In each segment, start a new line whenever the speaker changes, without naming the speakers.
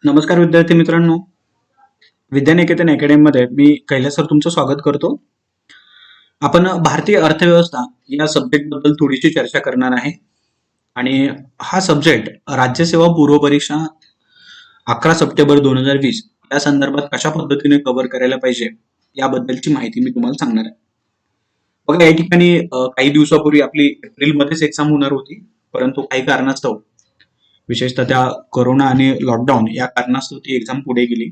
नमस्कार विद्यार्थी मित्रांनो. विद्यानिकेतन अकॅडमीमध्ये मी कैलास सर तुमचं स्वागत करतो. आपण भारतीय अर्थव्यवस्था या सब्जेक्ट बद्दल थोडीशी चर्चा करणार आहे आणि हा सब्जेक्ट राज्यसेवा पूर्व परीक्षा 11 सप्टेंबर 2020 या संदर्भात कशा पद्धतीने कव्हर करायला पाहिजे याबद्दलची माहिती मी तुम्हाला सांगणार आहे. बघा, या ठिकाणी काही दिवसापूर्वी आपली एप्रिलमध्येच एक्झाम होणार होती, परंतु काही कारणास्तव विशेषतः त्या कोरोना आणि लॉकडाऊन या कारणास्तव ती एक्झाम पुढे गेली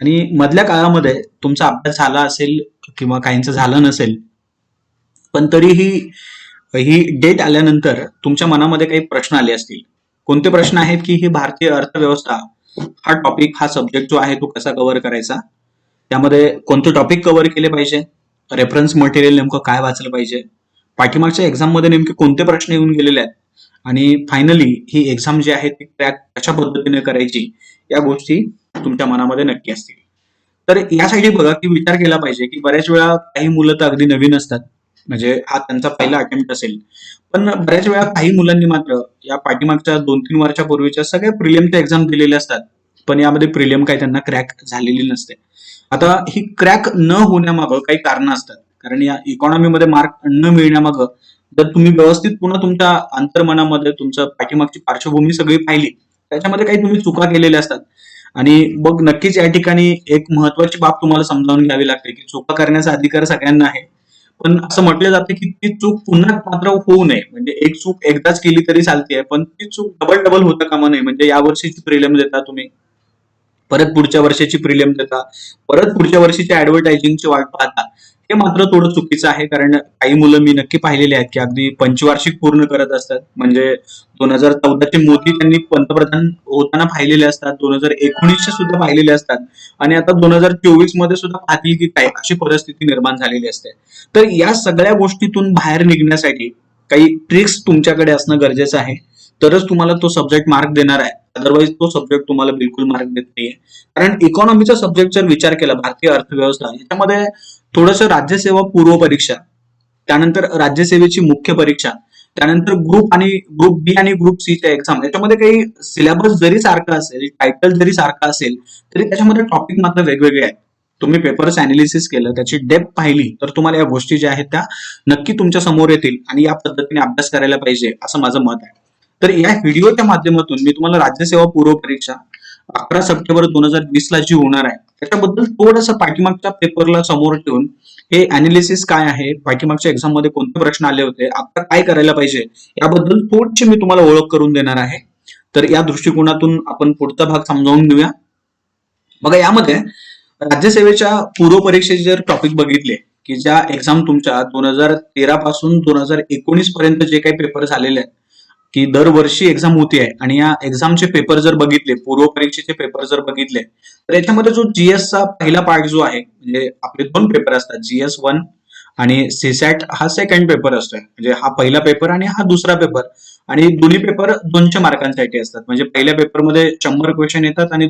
आणि मधल्या काळामध्ये तुमचा अभ्यास झाला असेल किंवा काहींचा झाला नसेल, पण तरीही ही डेट आल्यानंतर तुमच्या मनामध्ये काही प्रश्न आले असतील. कोणते प्रश्न आहेत की ही भारतीय अर्थव्यवस्था हा टॉपिक, हा सब्जेक्ट जो आहे तो कसा कव्हर करायचा, त्यामध्ये कोणते टॉपिक कव्हर केले पाहिजे, रेफरन्स मटेरियल नेमकं काय वाचलं पाहिजे, पाठीमागच्या एक्झाम मध्ये नेमके कोणते प्रश्न येऊन गेलेले आहेत आणि फायनली ही एक्झाम जी आहे ती क्रॅक कशा पद्धतीने करायची, या गोष्टी तुमच्या मनामध्ये नक्की असतील. तर यासाठी बघा की विचार केला पाहिजे की बऱ्याच वेळा काही मुलं तर अगदी नवीन असतात, म्हणजे हा त्यांचा पहिला अटेम्प्ट असेल, पण बऱ्याच वेळा काही मुलांनी मात्र या पाठीमागच्या 2-3 वर्षापूर्वीच्या सगळ्या प्रिलिमच्या एक्झाम दिलेल्या असतात, पण यामध्ये प्रिलियम काही त्यांना क्रॅक झालेली नसते. आता ही क्रॅक न होण्यामागं काही कारणं असतात, कारण या इकॉनॉमीमध्ये मार्क न मिळण्यामागं जर तुम्ही व्यवस्थित पुन्हा तुमच्या अंतर्मनामध्ये तुमच्या पाठीमागची पार्श्वभूमी सगळी पाहिली, त्याच्यामध्ये काही तुम्ही चुका केलेल्या असतात. आणि मग नक्कीच या ठिकाणी एक महत्वाची बाब तुम्हाला समजावून घ्यावी लागते की चुका करण्याचा अधिकार सगळ्यांना आहे, पण असं म्हटलं जातं की ती चूक पुन्हा मात्र होऊ नये. म्हणजे एक चूक एकदाच केली तरी चालते, पण ती चूक डबल डबल होता कामा नये. म्हणजे या वर्षीची प्रिलियम देता तुम्ही, परत पुढच्या वर्षाची प्रिलियम देता, परत पुढच्या वर्षीची ऍडव्हर्टायझिंगची वाट पाहता, हे मात्र थोडं चुकीचं आहे. कारण काही मुलं मी नक्की पाहिलेली आहेत की अगदी पंचवार्षिक पूर्ण करत असतात. म्हणजे 2014चे मोदी त्यांनी पंतप्रधान होताना पाहिलेले असतात, 2019चे सुद्धा पाहिलेले असतात आणि आता 2024 मध्ये सुद्धा पाहतील की काय, अशी परिस्थिती निर्माण झालेली असते. तर या सगळ्या गोष्टीतून बाहेर निघण्यासाठी काही ट्रिक्स तुमच्याकडे असणं गरजेचं आहे, तरच तुम्हाला तो सब्जेक्ट मार्क देणार आहे. अदरवाईज तो सब्जेक्ट तुम्हाला बिलकुल मार्क देत नाहीये. कारण इकॉनॉमीचा सब्जेक्ट जर विचार केला, भारतीय अर्थव्यवस्था याच्यामध्ये थोडंसं राज्यसेवा पूर्व परीक्षा, त्यानंतर राज्यसेवेची मुख्य परीक्षा, त्यानंतर ग्रुप आणि ग्रुप बी आणि ग्रुप सीच्या एक्झाम, याच्यामध्ये काही सिलेबस जरी सारखा असेल, टायटल जरी सारखा असेल, तरी त्याच्यामध्ये टॉपिक मात्र वेगवेगळे आहेत. तुम्ही पेपर्स अनालिसिस केलं, त्याची डेप्थ पाहिली, तर तुम्हाला या गोष्टी ज्या आहेत त्या नक्की तुमच्या समोर येतील आणि या पद्धतीने अभ्यास करायला पाहिजे असं माझं मत आहे. तर या व्हिडिओच्या माध्यमातून मी तुम्हाला राज्यसेवा पूर्व परीक्षा 11 सप्टेंबर 2020 ला जी होणार आहे त्याच्याबद्दल थोडंसं पाठीमागच्या पेपरला समोर ठेवून हे अनालिसिस काय आहे, पाठीमागच्या एक्झाम मध्ये कोणते प्रश्न आले होते, आता काय करायला पाहिजे, याबद्दल थोडीशी मी तुम्हाला ओळख करून देणार आहे. तर या दृष्टिकोनातून आपण पुढचा भाग समजावून घेऊया. बघा, यामध्ये राज्यसेवेच्या पूर्व परीक्षेचे जर टॉपिक बघितले की ज्या एक्झाम तुमच्या 2013 पासून 2019 पर्यंत जे काही पेपर झालेले आहेत, की दरवर्षी एक्झाम होती आहे आणि या एक्झामचे पेपर जर बघितले, पूर्व परीक्षेचे पेपर जर बघितले, तर याच्यामध्ये जो जीएस चा पहिला पार्ट जो आहे, म्हणजे आपले 2 पेपर असतात, जीएस 1 आणि सीसॅट हा सेकंड पेपर असतोय. म्हणजे हा पहिला पेपर आणि हा दुसरा पेपर, आणि दोन्ही पेपर 200 मार्कांसाठी असतात. म्हणजे पहिल्या पेपरमध्ये 100 क्वेश्चन येतात आणि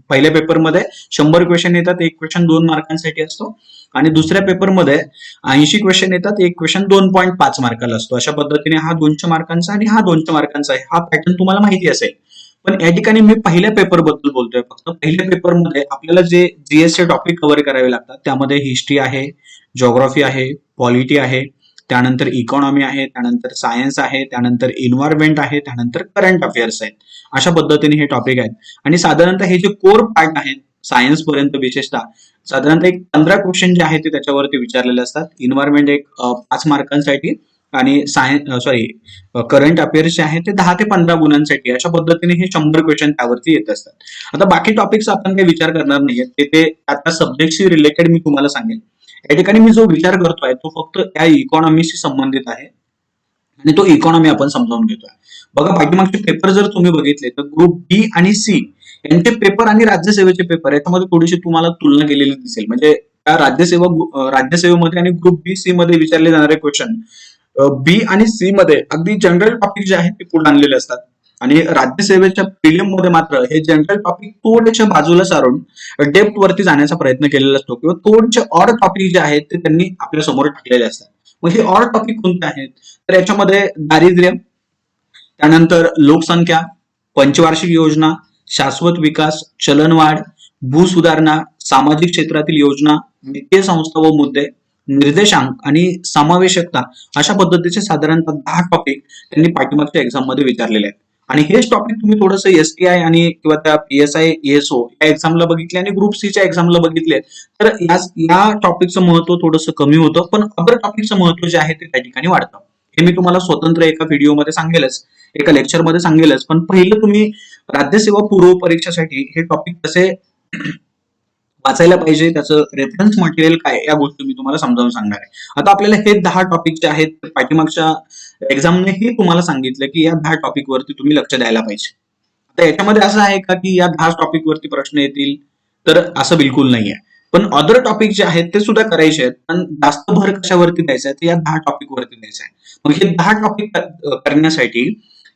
पहिल्या पेपरमध्ये 100 क्वेश्चन येतात, एक क्वेश्चन 2 मार्कांसाठी असतो, आणि दुसऱ्या पेपरमध्ये 80 क्वेश्चन येतात, एक क्वेश्चन 2.5 मार्काला असतो. अशा पद्धतीने हा 200 मार्कांचा आणि हा 200 मार्कांचा आहे. हा पॅटर्न तुम्हाला माहिती असेल. पण या ठिकाणी मी पहिल्या पेपर बद्दल बोलतोय. फक्त पहिल्या पेपरमध्ये आपल्याला जे जीएस चे टॉपिक कव्हर करावे लागतात, त्यामध्ये हिस्ट्री आहे, जिओग्राफी आहे, पॉलिटी आहे, त्यानंतर इकॉनॉमी आहे, त्यानंतर सायन्स आहे, त्यानंतर एन्व्हायरमेंट आहे, त्यानंतर करंट अफेअर्स आहेत. अशा पद्धतीने हे टॉपिक आहेत. आणि साधारणतः हे जे कोर पार्ट आहेत सायन्स पर्यंत, विशेषतः साधारणतः एक 15 क्वेश्चन जे आहेत ते त्याच्यावरती विचारलेले असतात. एन्व्हायरमेंट एक 5 मार्कांसाठी आणि करंट अफेअर्स जे आहे ते 10 ते 15 गुणांसाठी. अशा पद्धतीने हे 100 क्वेश्चन त्यावरती येत असतात. आता बाकी टॉपिक्स आपण काही विचार करणार नाहीये, ते आता सब्जेक्टशी रिलेटेड मी तुम्हाला सांगेन. या ठिकाणी मी जो विचार करतोय तो फक्त त्या इकॉनॉमीशी संबंधित आहे आणि तो इकॉनॉमी आपण समजावून घेतोय. बघा, पाठीमागचे पेपर जर तुम्ही बघितले तर ग्रुप बी आणि सी यांचे पेपर आणि राज्यसेवेचे पेपर याच्यामध्ये थोडीशी तुम्हाला तुलना केलेली दिसेल. म्हणजे त्या राज्यसेवेमध्ये आणि ग्रुप बी सी मध्ये विचारले जाणारे क्वेश्चन बी आणि सी मध्ये अगदी जनरल टॉपिक जे आहेत ते पुढे आणलेले असतात, आणि राज्यसेवेच्या प्रिलियम मध्ये मात्र हे जनरल टॉपिक थोडेसे बाजूला सारून डेप्थ वरती जाण्याचा प्रयत्न केलेला असतो, किंवा थोडेसे ऑड टॉपिक जे आहेत ते त्यांनी आपल्या समोर टाकलेले असतात. मग हे ऑड टॉपिक कोणते आहेत, तर याच्यामध्ये दारिद्र्य, त्यानंतर लोकसंख्या, पंचवार्षिक योजना, शाश्वत विकास, चलनवाढ, भूसुधारणा, सामाजिक क्षेत्रातील योजना, वित्तीय संस्था व मुद्दे, निर्देशांक आणि समावेशकता अशा पद्धतीचे साधारणतः 10 टॉपिक त्यांनी पाठीमागच्या एक्झाम मध्ये विचारलेले आहेत. आणि हेच टॉपिक तुम्ही थोडंसं एसटीआय आणि किंवा त्या PSI ESO या एक्झामला बघितले आणि ग्रुप सीच्या एक्झामला बघितले तर या टॉपिकचं महत्व थोडंसं कमी होतं, पण अदर टॉपिकचं महत्व जे आहे ते त्या ठिकाणी वाढतं. हे मी तुम्हाला स्वतंत्र एका व्हिडिओमध्ये सांगेलच, एका लेक्चरमध्ये सांगेलच. पण पहिलं तुम्ही राज्यसेवा पूर्व परीक्षेसाठी हे टॉपिक कसे वाचायला पाहिजे, त्याचं रेफरन्स मटेरियल काय, या गोष्टी मी तुम्हाला समजावून सांगणार आहे. आता आपल्याला हे 10 टॉपिक जे आहेत पाठीमागच्या एक्झामने हे तुम्हाला सांगितलं की या 10 टॉपिक वरती तुम्ही लक्ष द्यायला पाहिजे. आता याच्यामध्ये असं आहे का की या 10 टॉपिक वरती प्रश्न येतील, तर असं बिलकुल नाहीये. पण अदर टॉपिक जे आहेत ते सुद्धा करायचे आहेत, पण जास्त भर कशावरती द्यायचा आहे तर या 10 टॉपिक वरती द्यायचा आहे. मग हे 10 टॉपिक करण्यासाठी,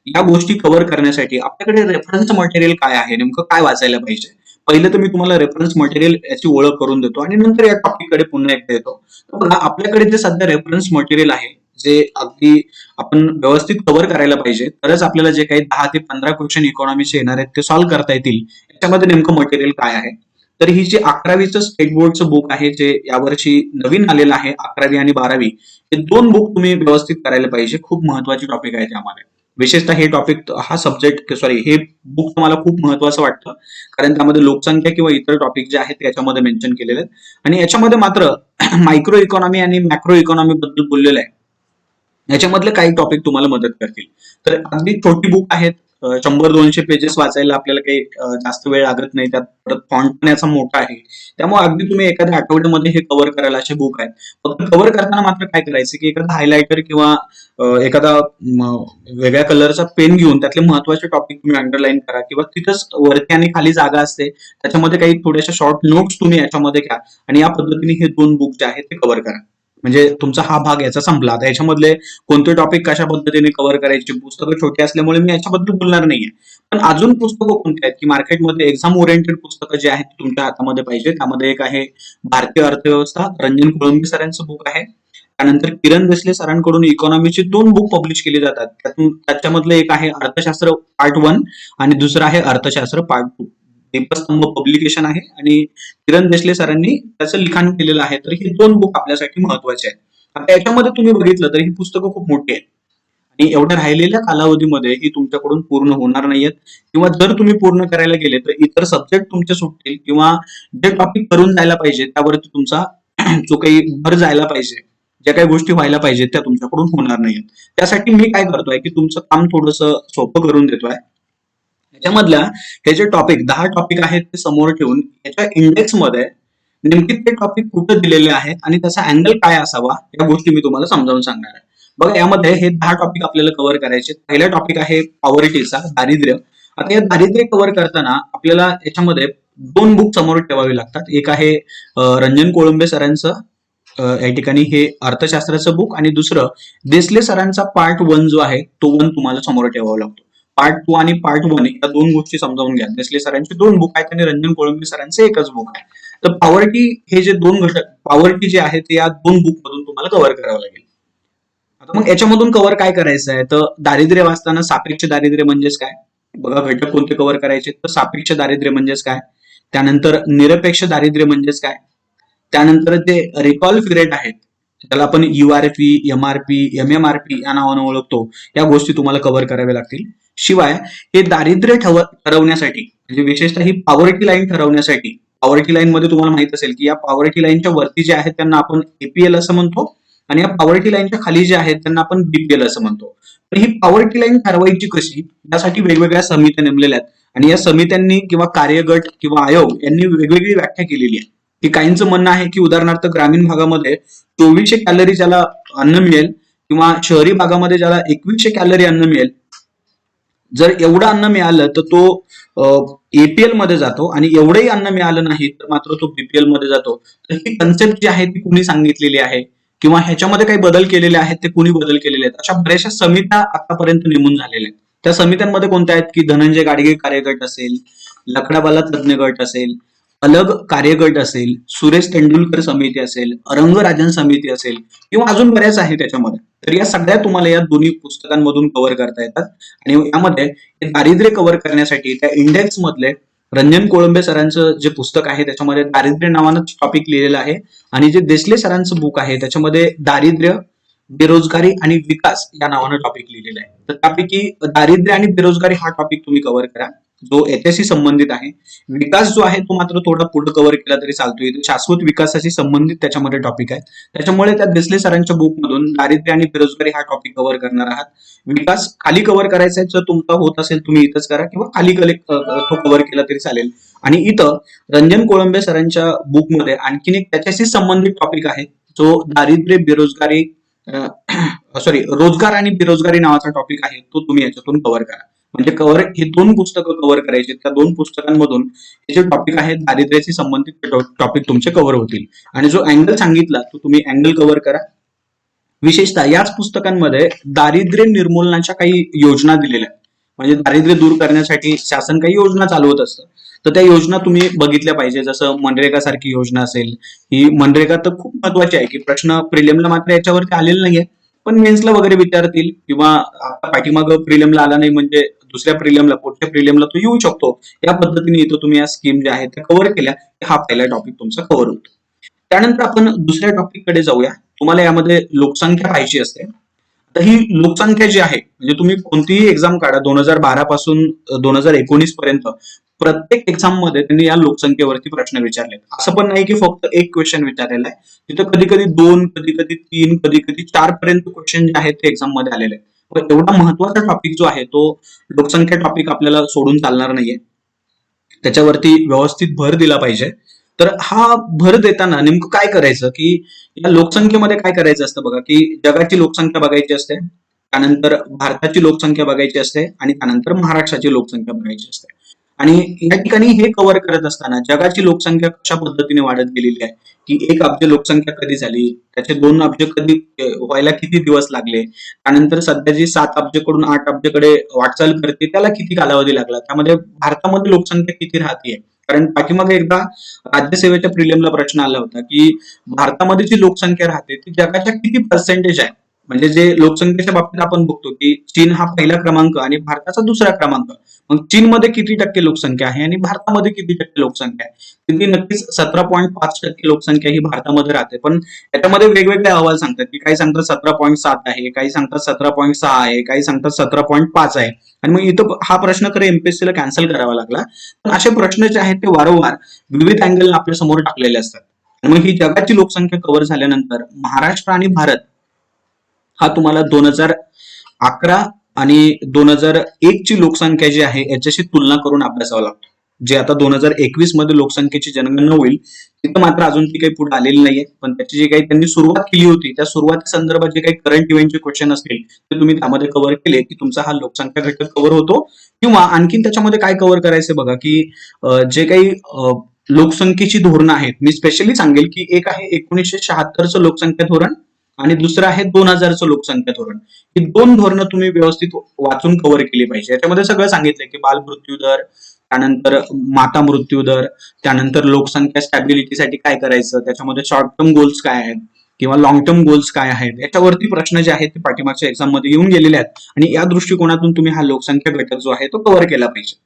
या गोष्टी कव्हर करण्यासाठी आपल्याकडे रेफरन्स मटेरियल काय आहे, नेमकं काय वाचायला पाहिजे. पहिलं तर मी तुम्हाला रेफरन्स मटेरियल याची ओळख करून देतो आणि नंतर या टॉपिक कडे पुन्हा एकदा येतो. बघा, आपल्याकडे जे सध्या रेफरन्स मटेरियल आहे, जे अगदी आपण व्यवस्थित कव्हर करायला पाहिजे, तरच आपल्याला जे काही 10 ते 15 क्वेश्चन इकॉनॉमीचे येणार आहेत ते सॉल्व्ह करता येतील. याच्यामध्ये नेमकं मटेरियल काय आहे, तर ही जी 11वीचं स्टेट बोर्डचं बुक आहे, जे यावर्षी नवीन आलेलं आहे, 11वी आणि 12वी, हे 2 बुक तुम्ही व्यवस्थित करायला पाहिजे. खूप महत्वाची टॉपिक आहे त्यामध्ये. विशेषतः हे टॉपिक, हा सब्जेक्ट हे बुक तुम्हाला खूप महत्वाचं वाटतं, कारण त्यामध्ये लोकसंख्या किंवा इतर टॉपिक जे आहेत त्याच्यामध्ये मेन्शन केलेले आहेत. आणि याच्यामध्ये मात्र मायक्रो इकॉनॉमी आणि मॅक्रो इकॉनॉमी बद्दल बोललेलं आहे. याच्यामधले काही टॉपिक तुम्हाला मदत करतील. तर अगदी छोटी बुक आहेत, 100-200 पेजेस वाचायला आपल्याला काही जास्त वेळ लागत नाही. त्यात परत फॉन्ट पण याचा मोठा आहे, त्यामुळे अगदी तुम्ही एखाद्या आठवड्यामध्ये हे कव्हर करायला असे बुक आहेत. फक्त कव्हर करताना मात्र काय करायचं की एखादा हायलायटर किंवा एखादा वेगळ्या कलरचा पेन घेऊन त्यातले महत्वाचे टॉपिक तुम्ही अंडरलाईन करा, किंवा तिथंच वरती आणि खाली जागा असते त्याच्यामध्ये काही थोड्याशा शॉर्ट नोट्स तुम्ही याच्यामध्ये घ्या आणि या पद्धतीने हे 2 बुक जे आहेत ते कव्हर करा. म्हणजे तुमचा हा भाग याचा संपला. आता याच्यामधले कोणते टॉपिक कशा पद्धतीने कव्हर करायचे, पुस्तकं छोटी असल्यामुळे मी याच्याबद्दल बोलणार नाहीये. पण अजून पुस्तकं कोणती आहेत की मार्केटमध्ये एक्झाम ओरिएंटेड पुस्तकं जे आहेत तुमच्या हातामध्ये पाहिजे. त्यामध्ये एक आहे भारतीय अर्थव्यवस्था, रंजन कोळंबे सरांचं बुक आहे. त्यानंतर किरण देसले सरांकडून इकॉनॉमीचे 2 बुक पब्लिश केले जातात. त्याच्यामधलं एक आहे अर्थशास्त्र पार्ट 1 आणि दुसरं आहे अर्थशास्त्र पार्ट 2. दीपस्तंभ पब्लिकेशन आहे आणि किरण देसले सरांनी त्याचं लिखाण केलेलं आहे. तर ही 2 बुक आपल्यासाठी महत्वाचे आहेत. आता याच्यामध्ये तुम्ही बघितलं तर ही पुस्तकं खूप मोठी आहेत आणि एवढ्या राहिलेल्या कालावधीमध्ये ही तुमच्याकडून पूर्ण होणार नाहीयेत, किंवा जर तुम्ही पूर्ण करायला गेले तर इतर सब्जेक्ट तुमचे सुटतील, किंवा जे टॉपिक करून जायला पाहिजे त्यावरती तुमचा जो काही भर जायला पाहिजे, ज्या काही गोष्टी व्हायला पाहिजेत त्या तुमच्याकडून होणार नाहीयेत. त्यासाठी मी काय करतोय की तुमचं काम थोडंसं सोपं करून देतोय. याच्यामधल्या हे जे टॉपिक 10 टॉपिक आहेत ते समोर ठेवून याच्या इंडेक्स मध्ये नेमके ते टॉपिक कुठे दिलेले आहेत आणि त्याचा अँगल काय असावा या गोष्टी मी तुम्हाला समजावून सांगणार आहे. बघा, यामध्ये हे 10 टॉपिक आपल्याला कव्हर करायचे. पहिला टॉपिक आहे पॉवर्टीचा, दारिद्र्य. आता या दारिद्र्य कव्हर करताना आपल्याला याच्यामध्ये 2 बुक समोर ठेवावी लागतात. एक आहे रंजन कोळंबे सरांचं या ठिकाणी हे अर्थशास्त्राचं बुक, आणि दुसरं देसले सरांचा पार्ट 1 जो आहे तो 1 तुम्हाला समोर ठेवावा लागतो. पार्ट 2 आणि पार्ट 1 या 2 गोष्टी समजावून घ्या. देसले सरांचे 2 बुक आहेत आणि रंजन कोळंबे सरांचे एकच बुक आहे. तर पॉवर्टी हे जे 2 घटक, पॉवर्टी जे आहे ते या 2 बुक मधून तुम्हाला कव्हर करावं लागेल. आता मग याच्यामधून कव्हर काय करायचं आहे, तर दारिद्र्य वाचताना सापेक्ष दारिद्र्य म्हणजेच काय, बघा घटक कोणते कव्हर करायचे, तर सापेक्ष दारिद्र्य म्हणजेच काय, त्यानंतर निरपेक्ष दारिद्र्य म्हणजेच काय, त्यानंतर ते रिकॉल पिरियड आहेत त्याला आपण URP, MRP, MMRP या नावाने ओळखतो, या गोष्टी तुम्हाला कव्हर कराव्या लागतील. शिवाय हे दारिद्र्य ठरवण्यासाठी, म्हणजे विशेषतः ही पॉवर्टी लाईन ठरवण्यासाठी, पॉवर्टी लाईन मध्ये तुम्हाला माहित असेल की या पॉवर्टी लाईनच्या वरती जे आहेत त्यांना आपण APL असं म्हणतो, आणि या पॉवर्टी लाईनच्या खाली जे आहेत त्यांना आपण BPL असं म्हणतो. तर ही पॉवर्टी लाईन ठरवायची कशी, यासाठी वेगवेगळ्या समित्या नेमलेल्या आहेत आणि या समित्यांनी किंवा कार्यगट किंवा आयोग यांनी वेगवेगळी व्याख्या केलेली आहे. की काहींचं म्हणणं आहे की उदाहरणार्थ ग्रामीण भागामध्ये 2400 कॅलरी ज्याला अन्न मिळेल, किंवा शहरी भागामध्ये ज्याला 2100 कॅलरी अन्न मिळेल, जर एवढं अन्न मिळालं तर तो APL मध्ये जातो, आणि एवढंही अन्न मिळालं नाही तर मात्र तो BPL मध्ये जातो. तर ही कन्सेप्ट जी आहे ती कुणी सांगितलेली आहे, किंवा ह्याच्यामध्ये काही बदल केलेले आहेत ते कुणी बदल केलेले आहेत, अशा बऱ्याचशा समित्या आतापर्यंत नेमून झालेल्या आहेत. त्या समित्यांमध्ये कोणत्या आहेत की धनंजय गाडगे कार्यगट असेल, लकडावाला तज्ञ गट असेल, अलग कार्यगट असेल, सुरेश तेंडुलकर समिती असेल, रंगराजन समिती असेल किंवा अजून बऱ्याच आहे त्याच्यामध्ये. तर या सगळ्या तुम्हाला या दोन्ही पुस्तकांमधून कव्हर करता येतात. आणि यामध्ये हे दारिद्र्य कव्हर करण्यासाठी त्या इंडेक्स मधले रंजन कोळंबे सरांचं जे पुस्तक आहे त्याच्यामध्ये दारिद्र्य नावानं टॉपिक लिहिलेलं आहे, आणि जे देसले सरांचं बुक आहे त्याच्यामध्ये दारिद्र्य, बेरोजगारी आणि विकास या नावानं टॉपिक लिहिलेला आहे. तर त्यापैकी दारिद्र्य आणि बेरोजगारी हा टॉपिक तुम्ही कव्हर करा, जो याच्याशी संबंधित आहे. विकास जो आहे तो मात्र थोडा पुढे कव्हर केला तरी चालतो. इथे शाश्वत विकासाशी संबंधित त्याच्यामध्ये टॉपिक आहे. त्याच्यामुळे त्या देसले सरांच्या बुकमधून दारिद्र्य आणि बेरोजगारी हा टॉपिक कव्हर करणार आहात. विकास खाली कव्हर करायचा आहे, जर तुमचा होत असेल तुम्ही इथंच करा, किंवा खाली तो कव्हर केला तरी चालेल. आणि इथं रंजन कोळंबे सरांच्या बुकमध्ये आणखीन एक त्याच्याशी संबंधित टॉपिक आहे, जो दारिद्र्य, बेरोजगारी, सॉरी रोजगार आणि बेरोजगारी नावाचा टॉपिक आहे, तो तुम्ही याच्यातून कव्हर करा. म्हणजे कव्हर हे दोन पुस्तकं कव्हर करायचे. त्या दोन पुस्तकांमधून हे जे टॉपिक आहे दारिद्र्याशी संबंधित टॉपिक तुमचे कव्हर होतील. आणि जो अँगल सांगितला तो तुम्ही अँगल कव्हर करा. विशेषतः याच पुस्तकांमध्ये दारिद्र्य निर्मूलनाच्या काही योजना दिलेल्या आहेत. म्हणजे दारिद्र्य दूर करण्यासाठी शासन काही योजना चालवत असतं, तर त्या योजना तुम्ही बघितल्या पाहिजे. जसं मनरेगा सारखी योजना असेल, ही मनरेगा तर खूप महत्वाची आहे, की प्रश्न प्रिलियमला मात्र याच्यावरती आलेला नाहीये, पण मेन्सला वगैरे विचारतील, किंवा आता पाठीमाग प्रिलियमला आला नाही म्हणजे दुसऱ्या प्रिलियमला, पुढच्या प्रिलियमला तो येऊ शकतो. या पद्धतीने इथं तुम्ही या स्कीम ज्या आहेत त्या कव्हर केल्या, हा पहिला टॉपिक तुमचा कव्हर होतो. त्यानंतर आपण दुसऱ्या टॉपिक कडे जाऊया. तुम्हाला यामध्ये लोकसंख्या पाहिजे असते. तर ही लोकसंख्या जी आहे, म्हणजे तुम्ही कोणतीही एक्झाम काढा 2012 पासून 2019 पर्यंत, प्रत्येक एक्झाम मध्ये त्यांनी या लोकसंख्येवरती प्रश्न विचारले. असं पण नाही की फक्त एक क्वेश्चन विचारलेला आहे, तिथं कधी कधी 2, कधी कधी 3, कधी कधी 4 पर्यंत क्वेश्चन जे आहेत ते एक्झाम मध्ये आलेले आहेत. पण एवढा महत्वाचा टॉपिक जो आहे तो लोकसंख्या टॉपिक आपल्याला सोडून चालणार नाहीये, त्याच्यावरती व्यवस्थित भर दिला पाहिजे. तर हा भर देताना नेमकं काय करायचं, की या लोकसंख्येमध्ये काय करायचं असतं बघा, की जगाची लोकसंख्या बघायची असते, त्यानंतर भारताची लोकसंख्या बघायची असते, आणि त्यानंतर महाराष्ट्राची लोकसंख्या बघायची असते. आणि या ठिकाणी हे कव्हर करत असताना जगाची लोकसंख्या कशा पद्धतीने वाढत गेलेली आहे, की 1 अब्ज लोकसंख्या कधी झाली, त्याचे 2 अब्ज कधी व्हायला किती दिवस लागले, त्यानंतर सध्या जी 7 अब्ज कडून 8 अब्जकडे वाटचाल करते त्याला किती कालावधी लागला, त्यामध्ये भारतामध्ये लोकसंख्या किती राहते. कारण पाठीमागे एकदा राज्यसेवेच्या प्रिलियमला प्रश्न आला होता, की भारतामध्ये जी लोकसंख्या राहते ती जगाच्या किती पर्सेंटेज आहे. म्हणजे जे लोकसंख्येच्या बाबतीत आपण बघतो की चीन हा पहिला क्रमांक आणि भारताचा दुसरा क्रमांक. मग चीनमध्ये किती टक्के लोकसंख्या आहे आणि भारतामध्ये किती टक्के लोकसंख्या आहे. तिथे नक्कीच 17.5% लोकसंख्या ही भारतामध्ये राहते. पण याच्यामध्ये वेगवेगळे अहवाल सांगतात, की काही सांगतात 17.7 आहे, काही सांगतात 17.6 आहे, काही सांगतात 17.5 आहे. आणि मग इथं हा प्रश्न खरं एमपीएससीला कॅन्सल करावा लागला. पण असे प्रश्न जे आहेत ते वारंवार विविध अँगल आपल्या समोर टाकलेले असतात. आणि मग ही जगाची लोकसंख्या कव्हर झाल्यानंतर महाराष्ट्र आणि भारत हा तुम्हाला 2011 आणि 2001 ची लोकसंख्या जी आहे याच्याशी तुलना करून अभ्यासावा लागतो. जे आता 2021 मध्ये लोकसंख्येची जनगणना होईल, तिथं मात्र अजून ती काही पुढे आलेली नाहीये. पण त्याची जी काही त्यांनी सुरुवात केली होती, त्या सुरुवाती संदर्भात जे काही करंट इव्हेंटचे क्वेश्चन असतील ते तुम्ही त्यामध्ये कव्हर केले, की तुमचा हा लोकसंख्या घटक कव्हर होतो. किंवा आणखीन त्याच्यामध्ये काय कव्हर करायचं बघा, की जे काही लोकसंख्येची धोरणं आहेत, मी स्पेशली सांगेल की एक आहे 1976चं लोकसंख्या धोरण, आणि दुसरं आहे 2000चं लोकसंख्या धोरण. ही दोन धोरणं तुम्ही व्यवस्थित वाचून कव्हर केली पाहिजे. याच्यामध्ये सगळं सांगितलंय, की बाल मृत्यू दर, त्यानंतर माता मृत्यू दर, त्यानंतर लोकसंख्या स्टॅबिलिटीसाठी काय करायचं, त्याच्यामध्ये शॉर्ट टर्म गोल्स काय आहेत किंवा लॉंग टर्म गोल्स काय आहेत, याच्यावरती प्रश्न जे आहेत ते पाठीमागच्या एक्झाम मध्ये येऊन गेलेले आहेत. आणि या दृष्टिकोनातून तुम्ही हा लोकसंख्या घटक जो आहे तो कव्हर केला पाहिजे.